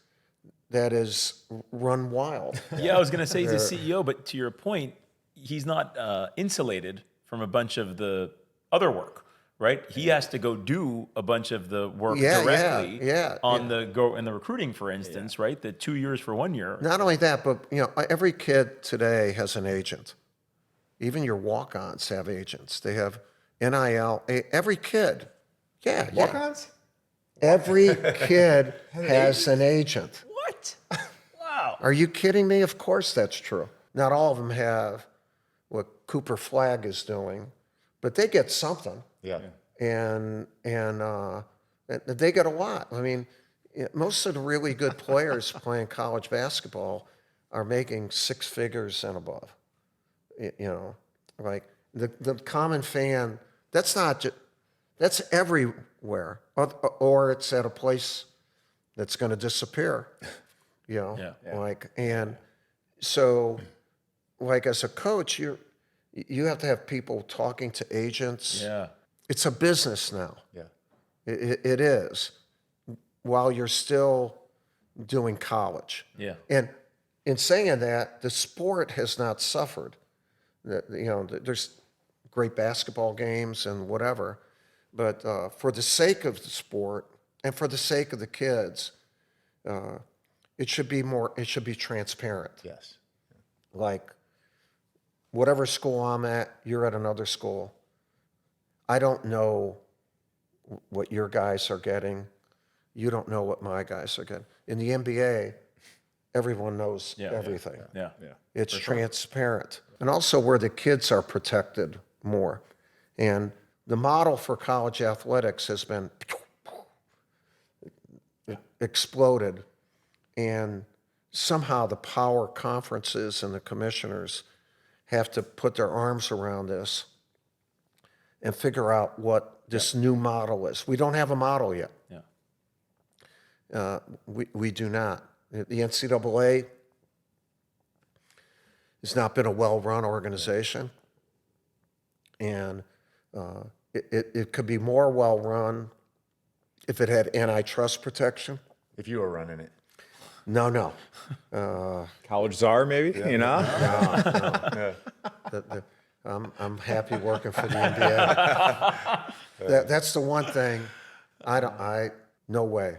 that is run wild. Yeah, I was going to say he's a CEO, but to your point, he's not insulated from a bunch of the other work, right? He has to go do a bunch of the work directly on the recruiting, for instance, right? The 2 years for 1 year. Not only that, but you know, every kid today has an agent. Even your walk-ons have agents. They have NIL. Every kid, Walk-ons? Every kid has an agent. What? Wow. Are you kidding me? Of course that's true. Not all of them have what Cooper Flagg is doing, but they get something. Yeah. And they get a lot. I mean, most of the really good players playing college basketball are making six figures and above. You know, like the common fan, that's not just, that's everywhere, or it's at a place that's going to disappear. You know, like, and so, like as a coach, you have to have people talking to agents. Yeah. It's a business now. Yeah. It is, while you're still doing college. Yeah. And in saying that, the sport has not suffered. You know, there's great basketball games and whatever, but for the sake of the sport and for the sake of the kids, it should be transparent. Yes. Like, whatever school I'm at, you're at another school. I don't know what your guys are getting. You don't know what my guys are getting. In the NBA, everyone knows everything. Yeah. It's transparent. And also where the kids are protected more. And the model for college athletics has been exploded. And somehow the power conferences and the commissioners have to put their arms around this and figure out what this new model is. We don't have a model yet. Yeah. We do not. The NCAA has not been a well-run organization, and it could be more well-run if it had antitrust protection. If you were running it. No. College czar, maybe? You know? I'm happy working for the NBA. That's the one thing. No way.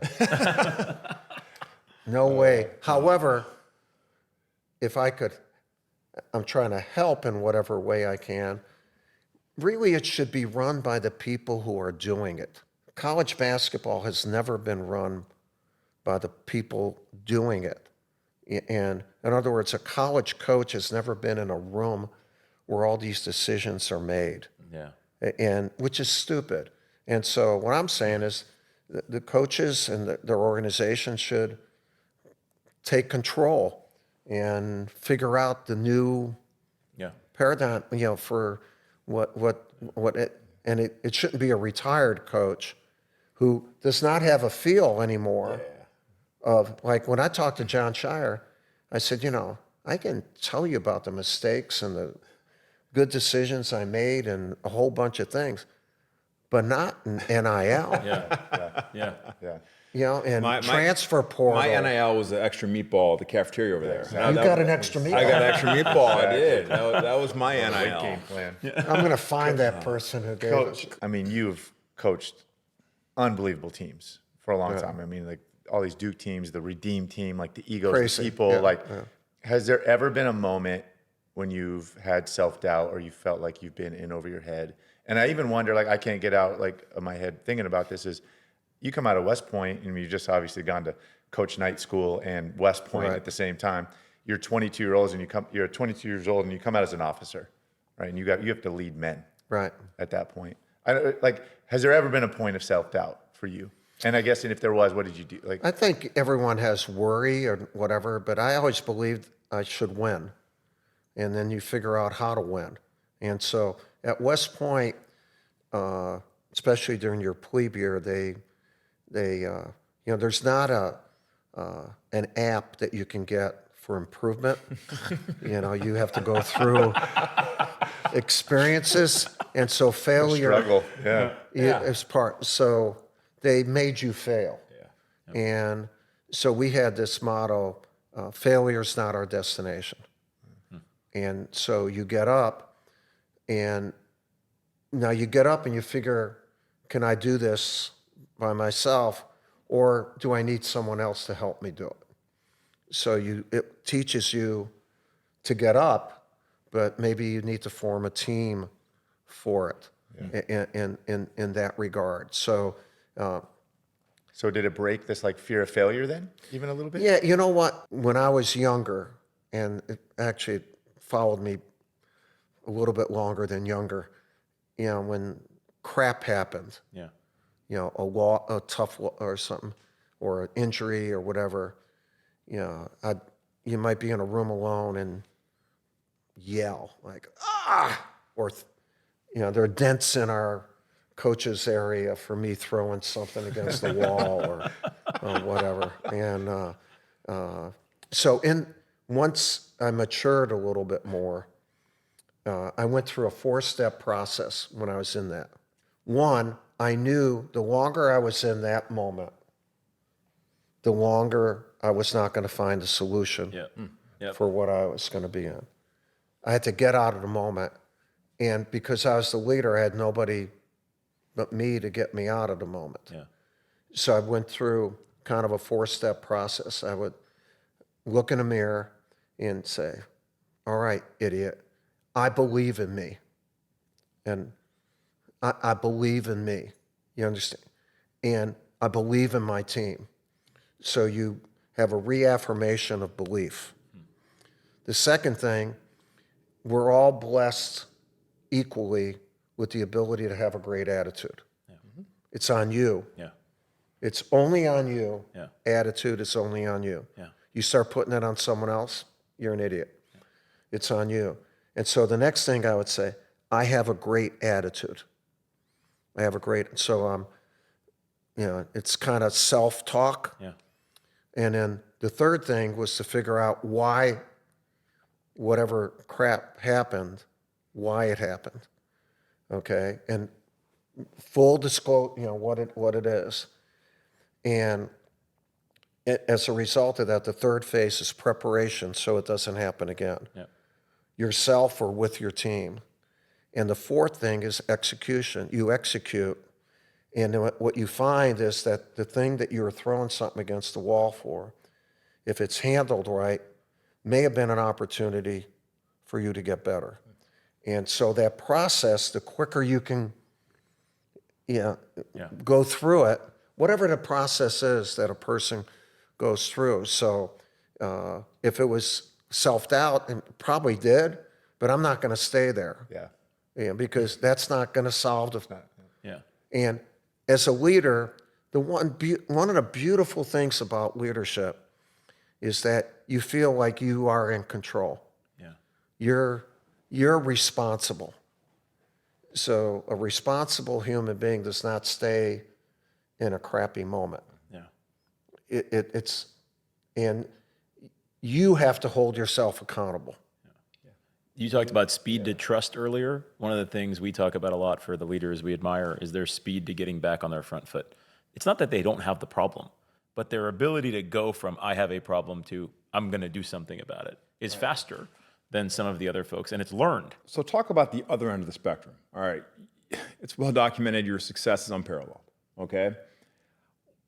No way. However, if I could, I'm trying to help in whatever way I can. Really, it should be run by the people who are doing it. College basketball has never been run by the people doing it. And in other words, a college coach has never been in a room where all these decisions are made. Yeah. And which is stupid. And so what I'm saying is the coaches and their organization should take control and figure out the new paradigm, you know, for it shouldn't be a retired coach who does not have a feel anymore of, like, when I talked to John Shire, I said, you know, I can tell you about the mistakes and the good decisions I made and a whole bunch of things, but not in NIL. Yeah. You know, and transfer portal. My NIL was an extra meatball at the cafeteria over there. You got an extra meatball. I got an extra meatball. I did. That was my NIL. Game plan. I'm going to find that person who gave Coach, it. I mean, you've coached unbelievable teams for a long time. I mean, like all these Duke teams, the Redeem team, like the egos Crazy. of people. Yeah. Has there ever been a moment when you've had self-doubt or you felt like you've been in over your head? And I even wonder, like, I can't get out like of my head thinking about this, is you come out of West Point, and you've just obviously gone to Coach Knight School and West Point Right. at the same time. You're 22 years old, and you're 22 years old, and you come out as an officer, right? And you have to lead men Right. at that point. Has there ever been a point of self-doubt for you? And I guess, and if there was, what did you do? I think everyone has worry or whatever, but I always believed I should win. And then you figure out how to win. And so at West Point, especially during your plebe year, there's not an app that you can get for improvement. You have to go through experiences. And so failure Struggle, yeah. is part. So they made you fail. And so we had this motto, failure's not our destination. And so you get up, and now you get up and you figure, can I do this by myself, or do I need someone else to help me do it? So it teaches you to get up, but maybe you need to form a team for it in that regard. So did it break this fear of failure then, even a little bit? yeah, you know what? When I was younger, and it actually followed me a little bit longer than younger, when crap happened, Yeah. a tough or something, or an injury or whatever, you might be in a room alone and yell like, or, there are dents in our coach's area for me throwing something against the wall or whatever. And so once I matured a little bit more, I went through a 4-step process when I was in that. One, I knew the longer I was in that moment, the longer I was not going to find a solution for what I was going to be in. I had to get out of the moment. And because I was the leader, I had nobody but me to get me out of the moment. Yeah. So I went through kind of a 4-step process. I would look in a mirror and say, all right, idiot, I believe in me. And I believe in me. You understand? And I believe in my team. So you have a reaffirmation of belief. The second thing, we're all blessed equally with the ability to have a great attitude. It's on you. Yeah. It's only on you. Yeah. Attitude is only on you. Yeah. You start putting it on someone else, you're an idiot. It's on you. And so the next thing I would say, I have a great attitude. So it's kind of self-talk. Yeah. And then the third thing was to figure out why whatever crap happened, why it happened. Okay? And full disclosure, what it is. And as a result of that, the third phase is preparation so it doesn't happen again. Yeah. Yourself or with your team. And the fourth thing is execution. You execute. And what you find is that the thing that you were throwing something against the wall for, if it's handled right, may have been an opportunity for you to get better. And so that process, the quicker you can go through it, whatever the process is that a person goes through. So if it was self-doubt, it probably did, but I'm not going to stay there. Yeah. Because that's not going to solve the... Yeah. And as a leader, one of the beautiful things about leadership is that you feel like you are in control. Yeah. You're responsible. So a responsible human being does not stay in a crappy moment. Yeah. And you have to hold yourself accountable. You talked about speed to trust earlier. One of the things we talk about a lot for the leaders we admire is their speed to getting back on their front foot. It's not that they don't have the problem, but their ability to go from I have a problem to I'm going to do something about it is faster than some of the other folks, and it's learned. So talk about the other end of the spectrum. All right. It's well documented. Your success is unparalleled. Okay.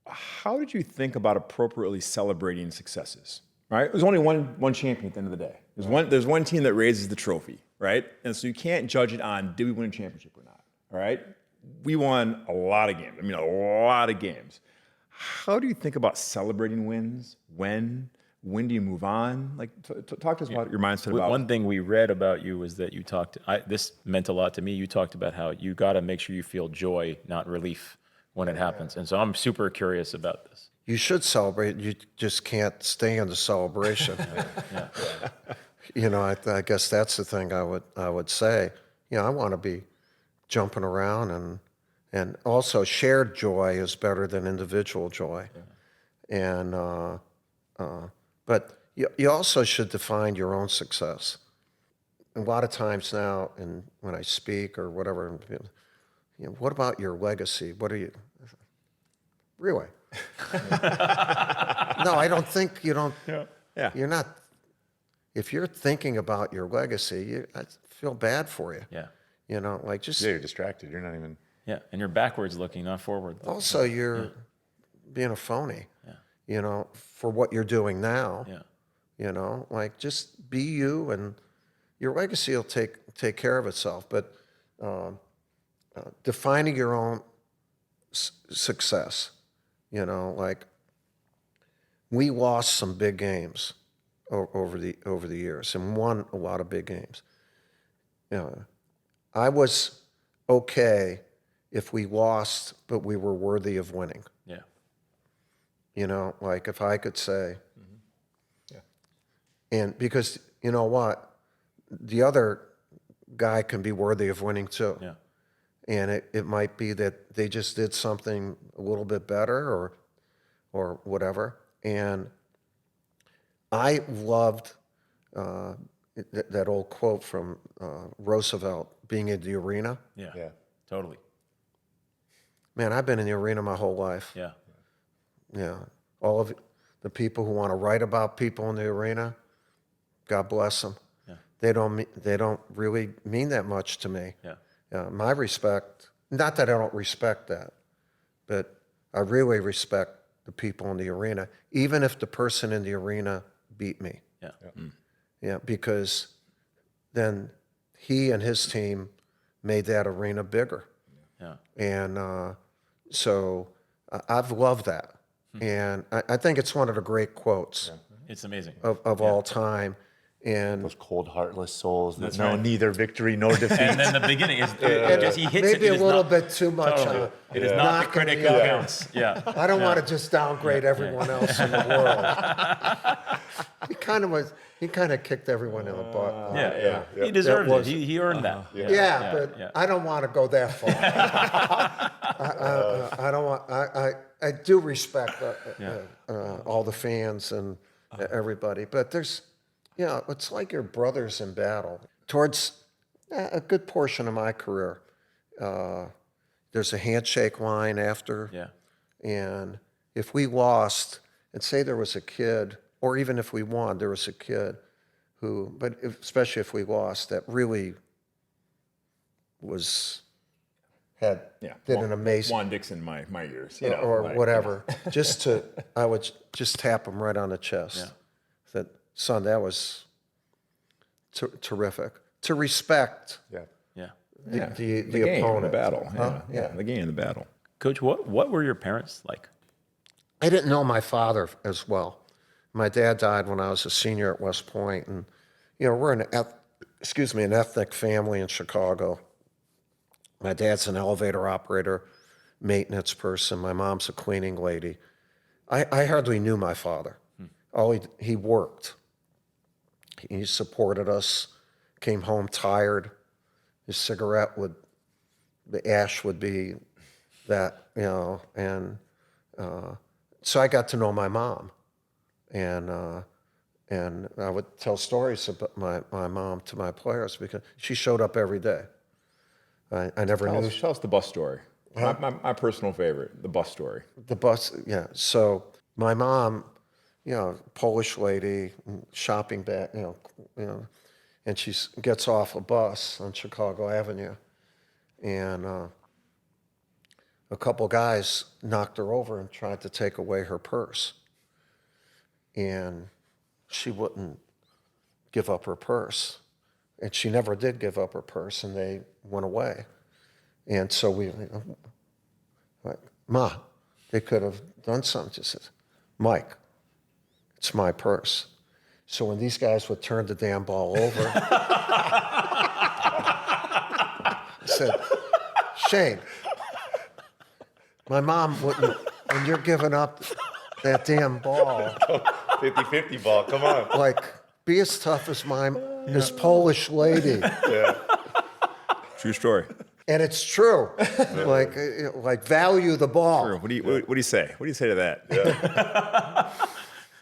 How did you think about appropriately celebrating successes? Right? There's only one champion at the end of the day. There's one team that raises the trophy, right? And so you can't judge it on did we win a championship or not. All right? we won a lot of games. I mean, a lot of games. How do you think about celebrating wins? When do you move on? Like, talk to us about your mindset about One thing we read about you was that you talked. This meant a lot to me. You talked about how you got to make sure you feel joy, not relief, when it happens. And so I'm super curious about this. You should celebrate. You just can't stay in the celebration. You know, I guess that's the thing I would say. You know, I want to be jumping around, and also shared joy is better than individual joy. And but you also should define your own success. A lot of times now, and when I speak or whatever, you know, what about your legacy? What are you really? No, I don't think you don't. Yeah. You're not. If you're thinking about your legacy, I feel bad for you. Yeah. You know, like just. Yeah, you're distracted. You're not even. Yeah. And you're backwards looking, not forward. Also, you're being a phony. Yeah. You know, for what you're doing now. Yeah. You know, like just be you, and your legacy will take care of itself. But defining your own success. You know, like we lost some big games over the years and won a lot of big games. You know, I was okay if we lost, but we were worthy of winning. Yeah. You know, like if I could say, and because you know what, the other guy can be worthy of winning too. Yeah. And it might be that they just did something a little bit better or whatever. And I loved that old quote from Roosevelt, being in the arena. Yeah. Yeah. Totally. Man, I've been in the arena my whole life. Yeah. Yeah. All of the people who want to write about people in the arena, God bless them. Yeah. They don't really mean that much to me. Yeah. My respect, not that I don't respect that, but I really respect the people in the arena, even if the person in the arena beat me. Yeah. Yeah, because then he and his team made that arena bigger. Yeah. And so I've loved that. And I think it's one of the great quotes It's amazing. of all time. And Those cold, heartless souls that know right. neither victory nor defeat. And then the beginning is just he hits maybe it. a It is little not- bit too much. Totally. It is not the knocking critic the who other. counts. Yeah. I don't want to just downgrade everyone else in the world. He kind of kicked everyone in the butt. Yeah. He deserved That was- it. He earned that. Yeah, but I don't want to go that far. I don't want. I do respect all the fans and everybody, but there's, you know, it's like your brothers in battle. Towards a good portion of my career, there's a handshake line after, Yeah. and if we lost, and say there was a kid, or even if we won, there was a kid who, but especially if we lost, that really did an amazing, Juan Dixon, my years, you know, or like, whatever. I would just tap him right on the chest. Yeah. That, son, that was terrific. To respect Yeah. Yeah. the game, opponent. the battle. Huh? Yeah, the game, the battle. Coach, what were your parents like? I didn't know my father as well. My dad died when I was a senior at West Point, and you know, we're an ethnic family in Chicago. My dad's an elevator operator, maintenance person. My mom's a cleaning lady. I hardly knew my father. He worked. He supported us. Came home tired. His cigarette the ash would be that, you know, and so I got to know my mom, and I would tell stories about my mom to my players because she showed up every day. I never knew Tell us the bus story. My personal favorite, the bus story. the bus. Yeah, so my mom, you know, Polish lady, shopping bag, you know, and she gets off a bus on Chicago Avenue, and a couple guys knocked her over and tried to take away her purse. And she wouldn't give up her purse. And she never did give up her purse, and they went away. And so like, Ma, they could have done something. She says, Mike, it's my purse. So when these guys would turn the damn ball over, I said, Shane, my mom wouldn't, when you're giving up that damn ball, 50-50 ball, come on. like, be as tough as this Polish lady. True story. And it's true. Like value the ball. True. What do you say? What do you say to that?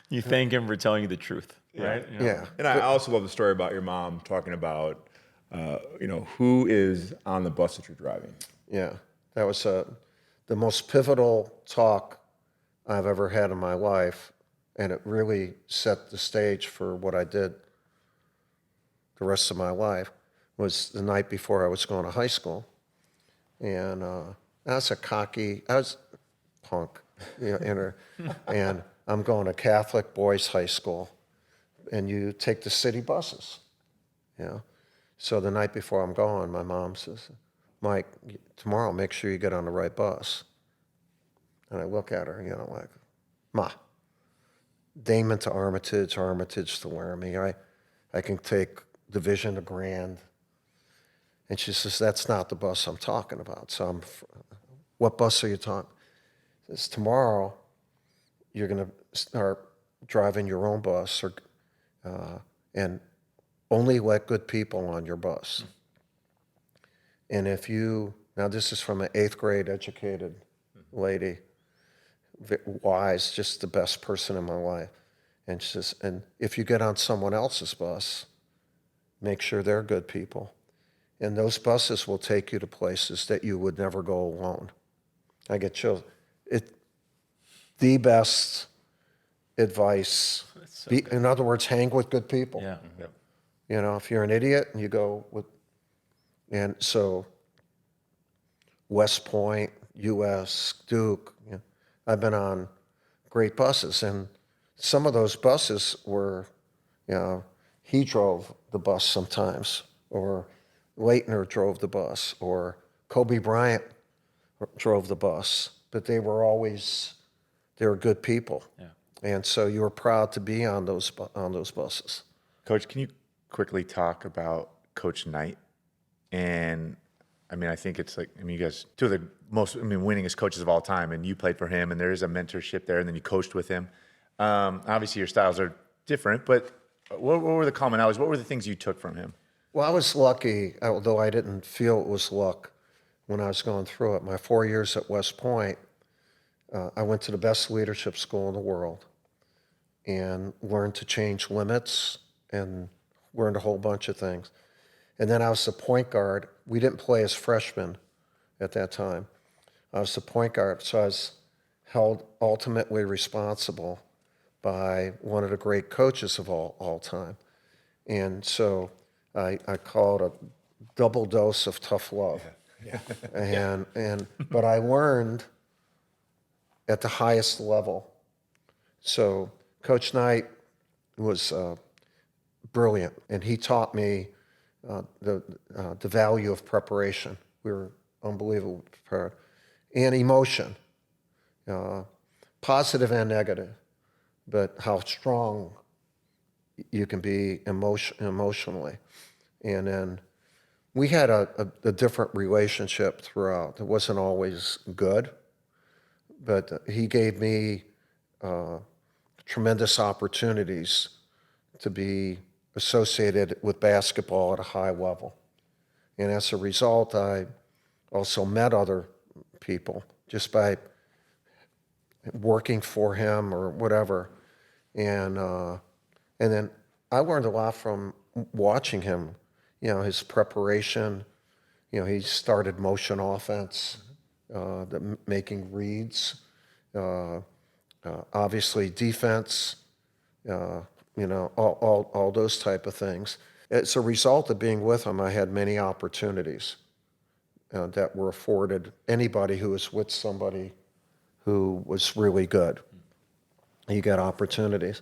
You thank him for telling you the truth, right? You know? Yeah. And I also love the story about your mom talking about, who is on the bus that you're driving. Yeah. That was the most pivotal talk I've ever had in my life. And it really set the stage for what I did the rest of my life. Was the night before I was going to high school. And I was punk, and I'm going to Catholic boys high school, and you take the city buses, So the night before I'm going, my mom says, Mike, tomorrow make sure you get on the right bus. And I look at her, like, Ma, Damon to Armitage, Armitage to Laramie. I can take Division to Grand. And she says, that's not the bus I'm talking about. So what bus are you talking? She says, tomorrow you're going to start driving your own bus and only let good people on your bus. And now this is from an 8th grade educated lady, wise, just the best person in my life. And she says, and if you get on someone else's bus, make sure they're good people. And those buses will take you to places that you would never go alone. I get chills. The best advice. In other words, hang with good people. Yeah. If you're an idiot, and you go with. And so, West Point, U.S., Duke. I've been on great buses, and some of those buses were, he drove the bus sometimes, or Leitner drove the bus, or Kobe Bryant drove the bus, but they were good people. Yeah. And so you were proud to be on those buses. Coach, can you quickly talk about Coach Knight? And I think it's like, you guys, two of the most, winningest coaches of all time, and you played for him, and there is a mentorship there, and then you coached with him. Obviously your styles are different, but what were the commonalities? What were the things you took from him? Well, I was lucky, although I didn't feel it was luck when I was going through it. My 4 years at West Point, I went to the best leadership school in the world and learned to change limits and learned a whole bunch of things. And then I was the point guard. We didn't play as freshmen at that time. I was the point guard, so I was held ultimately responsible by one of the great coaches of all time. And so I call it a double dose of tough love. But I learned at the highest level. So Coach Knight was brilliant, and he taught me the value of preparation. We were unbelievably prepared. And emotion, positive and negative, but how strong you can be emotionally. And then we had a different relationship throughout. It wasn't always good, but he gave me tremendous opportunities to be associated with basketball at a high level. And as a result, I also met other people just by working for him or whatever. And then I learned a lot from watching him, his preparation. He started motion offense, making reads, obviously defense, all those type of things. As a result of being with him, I had many opportunities that were afforded anybody who was with somebody who was really good. You got opportunities.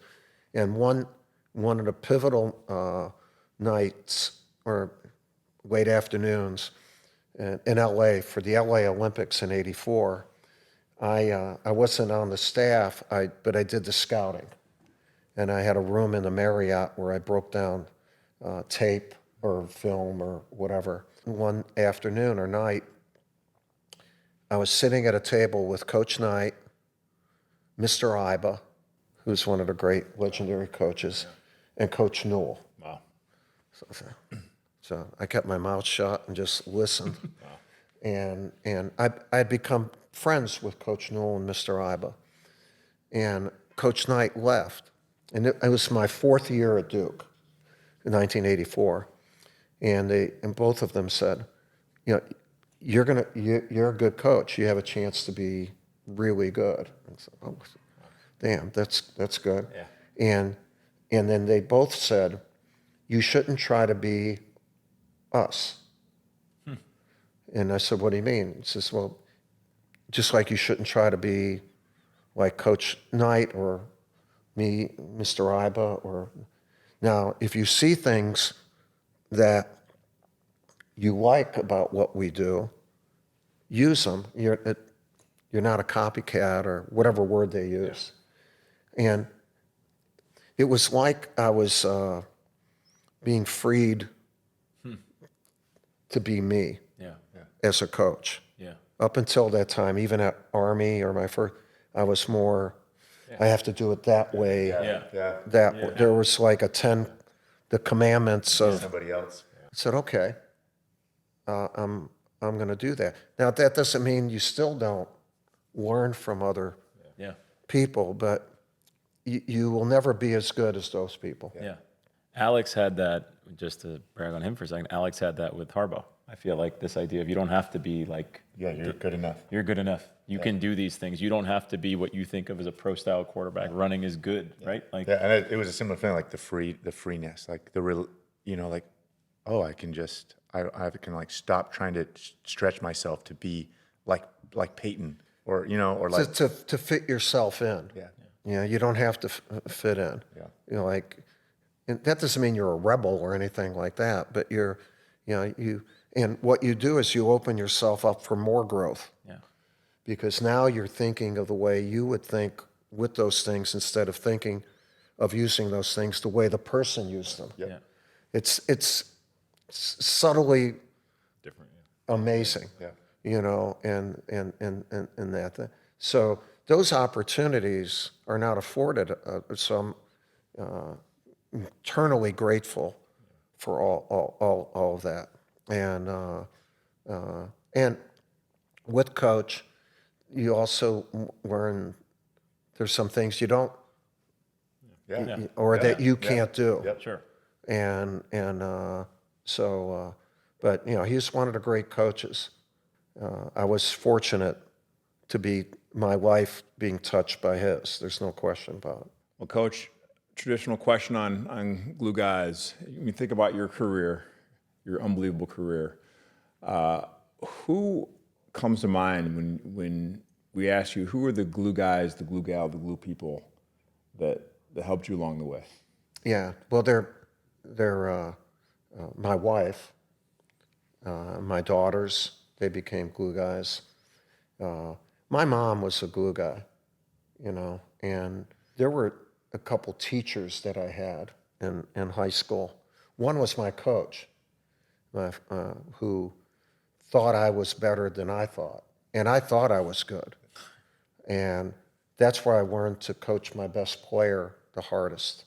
And one of the pivotal nights or late afternoons, in LA for the LA Olympics in '84. I wasn't on the staff, but I did the scouting. And I had a room in the Marriott where I broke down tape or film or whatever. One afternoon or night, I was sitting at a table with Coach Knight, Mr. Iba, who's one of the great legendary coaches, and Coach Newell. Wow. So I kept my mouth shut and just listened. And I'd become friends with Coach Newell and Mr. Iba. And Coach Knight left. And it was my 4th year at Duke in 1984. And both of them said, you know, you're a good coach. You have a chance to be really good. And so, oh, damn, that's good. Yeah. And then they both said, you shouldn't try to be us. And I said, what do you mean? He says, well, just like you shouldn't try to be like Coach Knight or me, Mr. Iba, or now if you see things that you like about what we do, use them. You're not a copycat or whatever word they use. Yeah. And it was like I was being freed to be me as a coach. Yeah. Up until that time, even at Army or my first, I was more, I have to do it that way. There was like the commandments of Somebody else. I said, okay, I'm going to do that. Now, that doesn't mean you still don't learn from other people, but you will never be as good as those people. Yeah. Alex had that, just to brag on him for a second, Alex had that with Harbaugh. I feel like this idea of you don't have to be like... Yeah, you're good enough. You're good enough. You can do these things. You don't have to be what you think of as a pro-style quarterback. Running is good, right? Like, Yeah, and it was a similar thing, like the freeness, like the real, like, oh, I can just, I can like stop trying to stretch myself to be like Peyton or, or like. To fit yourself in. Yeah. Yeah, you don't have to fit in. Yeah. Like, and that doesn't mean you're a rebel or anything like that, but and what you do is you open yourself up for more growth. yeah. Because now you're thinking of the way you would think with those things instead of thinking of using those things the way the person used them. Yeah. It's subtly Different. amazing. Yeah. And that. So those opportunities are not afforded. So I'm eternally grateful for all of that. And with Coach, you also learn there's some things you don't, or that you can't do. Yep. Sure. But he's one of the great coaches. I was fortunate to be my life being touched by his. There's no question about it. Well, Coach, traditional question on glue guys. When you think about your career, your unbelievable career, who comes to mind when we ask you who are the glue guys, the glue gal, the glue people that helped you along the way? Yeah, well, they're my wife, my daughters. They became glue guys. My mom was a glue guy, and there were a couple teachers that I had in high school. One was my coach, who thought I was better than I thought, and I thought I was good. And that's where I learned to coach my best player the hardest.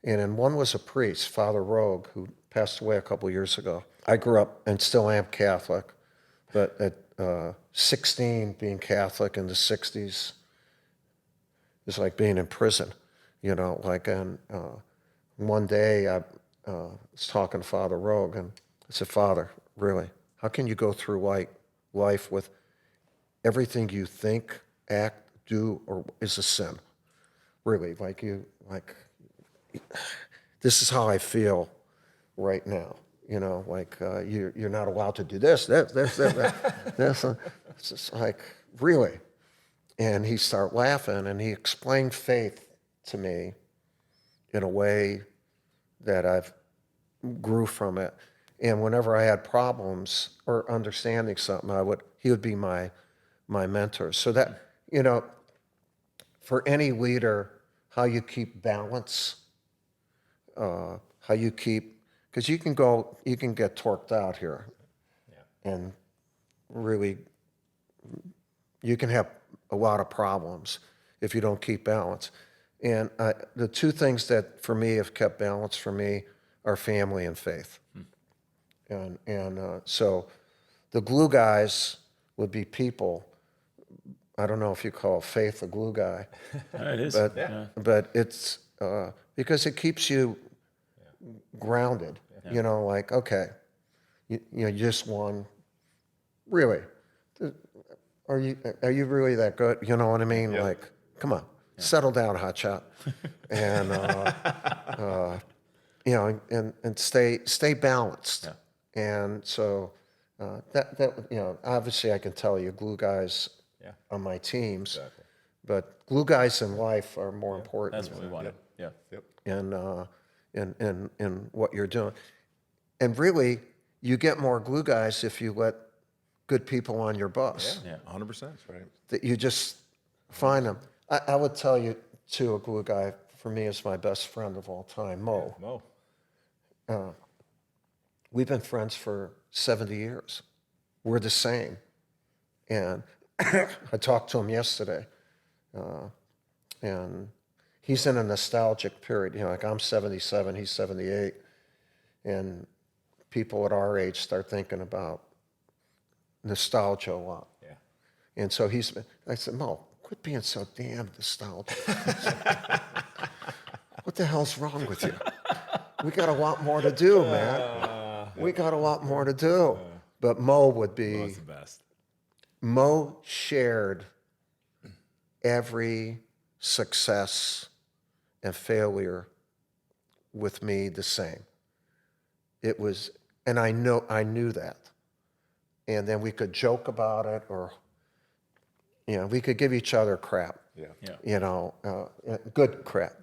And then one was a priest, Father Rogue, who passed away a couple years ago. I grew up and still am Catholic, but at 16, being Catholic in the 60s is like being in prison, and one day I was talking to Father Rogue, and I said, Father, really, how can you go through life with everything you think, act, do, or is a sin? Really, this is how I feel right now. You're not allowed to do this. It's just like, really? And he started laughing, and he explained faith to me in a way that I've grew from it. And whenever I had problems or understanding something, he would be my mentor. So that, for any leader, how you keep balance, how you keep, because you can get torqued out here, and really, you can have a lot of problems if you don't keep balance. And the two things that for me have kept balance for me are family and faith. And so the glue guys would be people. I don't know if you call faith a glue guy. It is. But it's because it keeps you grounded. Like, okay, you just won. Really? Are you really that good? You know what I mean? Like, come on, settle down, hotshot, and and stay balanced. And so that obviously I can tell you, glue guys on my teams, but glue guys in life are more important. That's what we wanted. Yeah. In what you're doing, and really, you get more glue guys if you let good people on your bus. Yeah, 100%. That's right. That you just find them. I would tell you too, a glue guy for me is my best friend of all time, Mo. Mo. We've been friends for 70 years. We're the same. And I talked to him yesterday, and he's in a nostalgic period. Like I'm 77, he's 78, and people at our age start thinking about nostalgia a lot. Yeah. And so I said, Mo, quit being so damn nostalgic. What the hell's wrong with you? We got a lot more to do, man. We got a lot more to do. But Mo would be. Mo's the best. Mo shared every success and failure with me the same. It was, and I knew that. And then we could joke about it, or we could give each other crap. Good crap.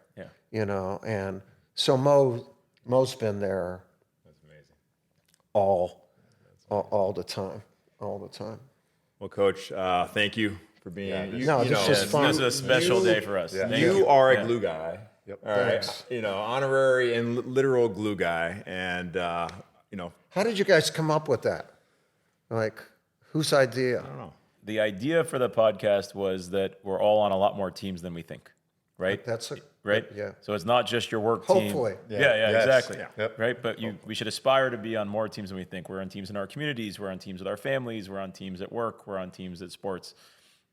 Yeah. And so Mo's been there. That's amazing. All the time. Well, Coach, thank you for being. this is fun. This is a special day for us. Thank You are a glue guy. Yep. All right. Thanks. Honorary and literal glue guy, and How did you guys come up with that? Like, whose idea? I don't know. The idea for the podcast was that we're all on a lot more teams than we think, right? That's right? Yeah. So it's not just your work team. Hopefully. Yeah, Yes. exactly. Yeah. Yep. Right? But we should aspire to be on more teams than we think. We're on teams in our communities. We're on teams with our families. We're on teams at work. We're on teams at sports.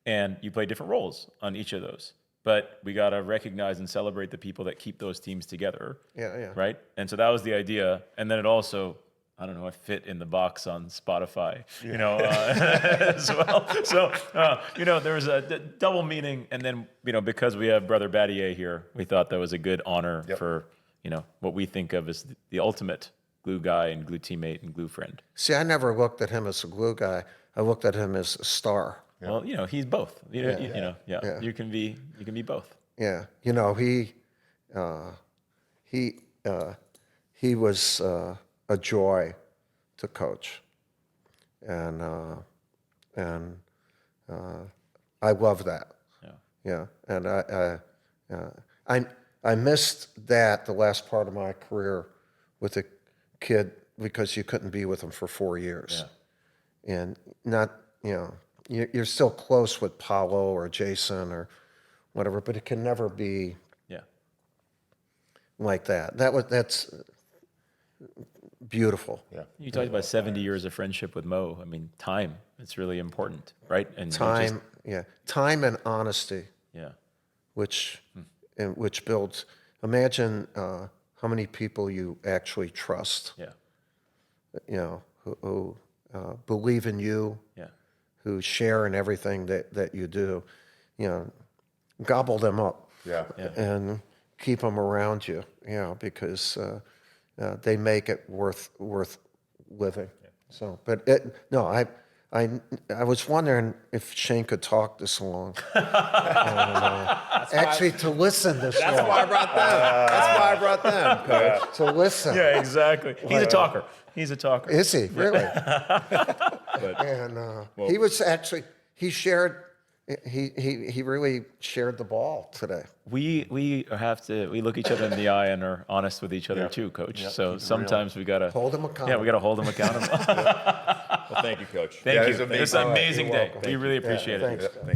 And you play different roles on each of those. But we got to recognize and celebrate the people that keep those teams together. Yeah. Right? And so that was the idea. And then it also, I don't know, it fit in the box on Spotify, as well. So, there was a double meaning. And then, because we have Brother Battier here, we thought that was a good honor for, what we think of as the ultimate glue guy and glue teammate and glue friend. See, I never looked at him as a glue guy. I looked at him as a star. Yeah. Well, he's both. You can be both. Yeah. He was a joy to coach, and I love that. Yeah. And I missed that the last part of my career with a kid because you couldn't be with him for 4 years, and not you're still close with Paulo or Jason or whatever, but it can never be like that. That's beautiful. Yeah. You talked about 70 years of friendship with Mo. I mean, time, it's really important, right? And Time and honesty, which builds. Imagine how many people you actually trust. Who believe in you. Who share in everything that you do. Gobble them up. And keep them around you. Because they make it worth living. So, but I I was wondering if Shane could talk this long. And, actually, to listen this long. That's why I brought them. That's why I brought them, Coach. To listen. Yeah, exactly. He's a talker. He's a talker. Is he? Really? And he was actually, he shared, he really shared the ball today. We look each other in the eye and are honest with each other too, Coach. So sometimes we gotta Hold him accountable. Yeah, we gotta hold him accountable. Well, thank you, Coach. Thank you. it was amazing. It's an amazing You're day. welcome. We really appreciate it. Thanks.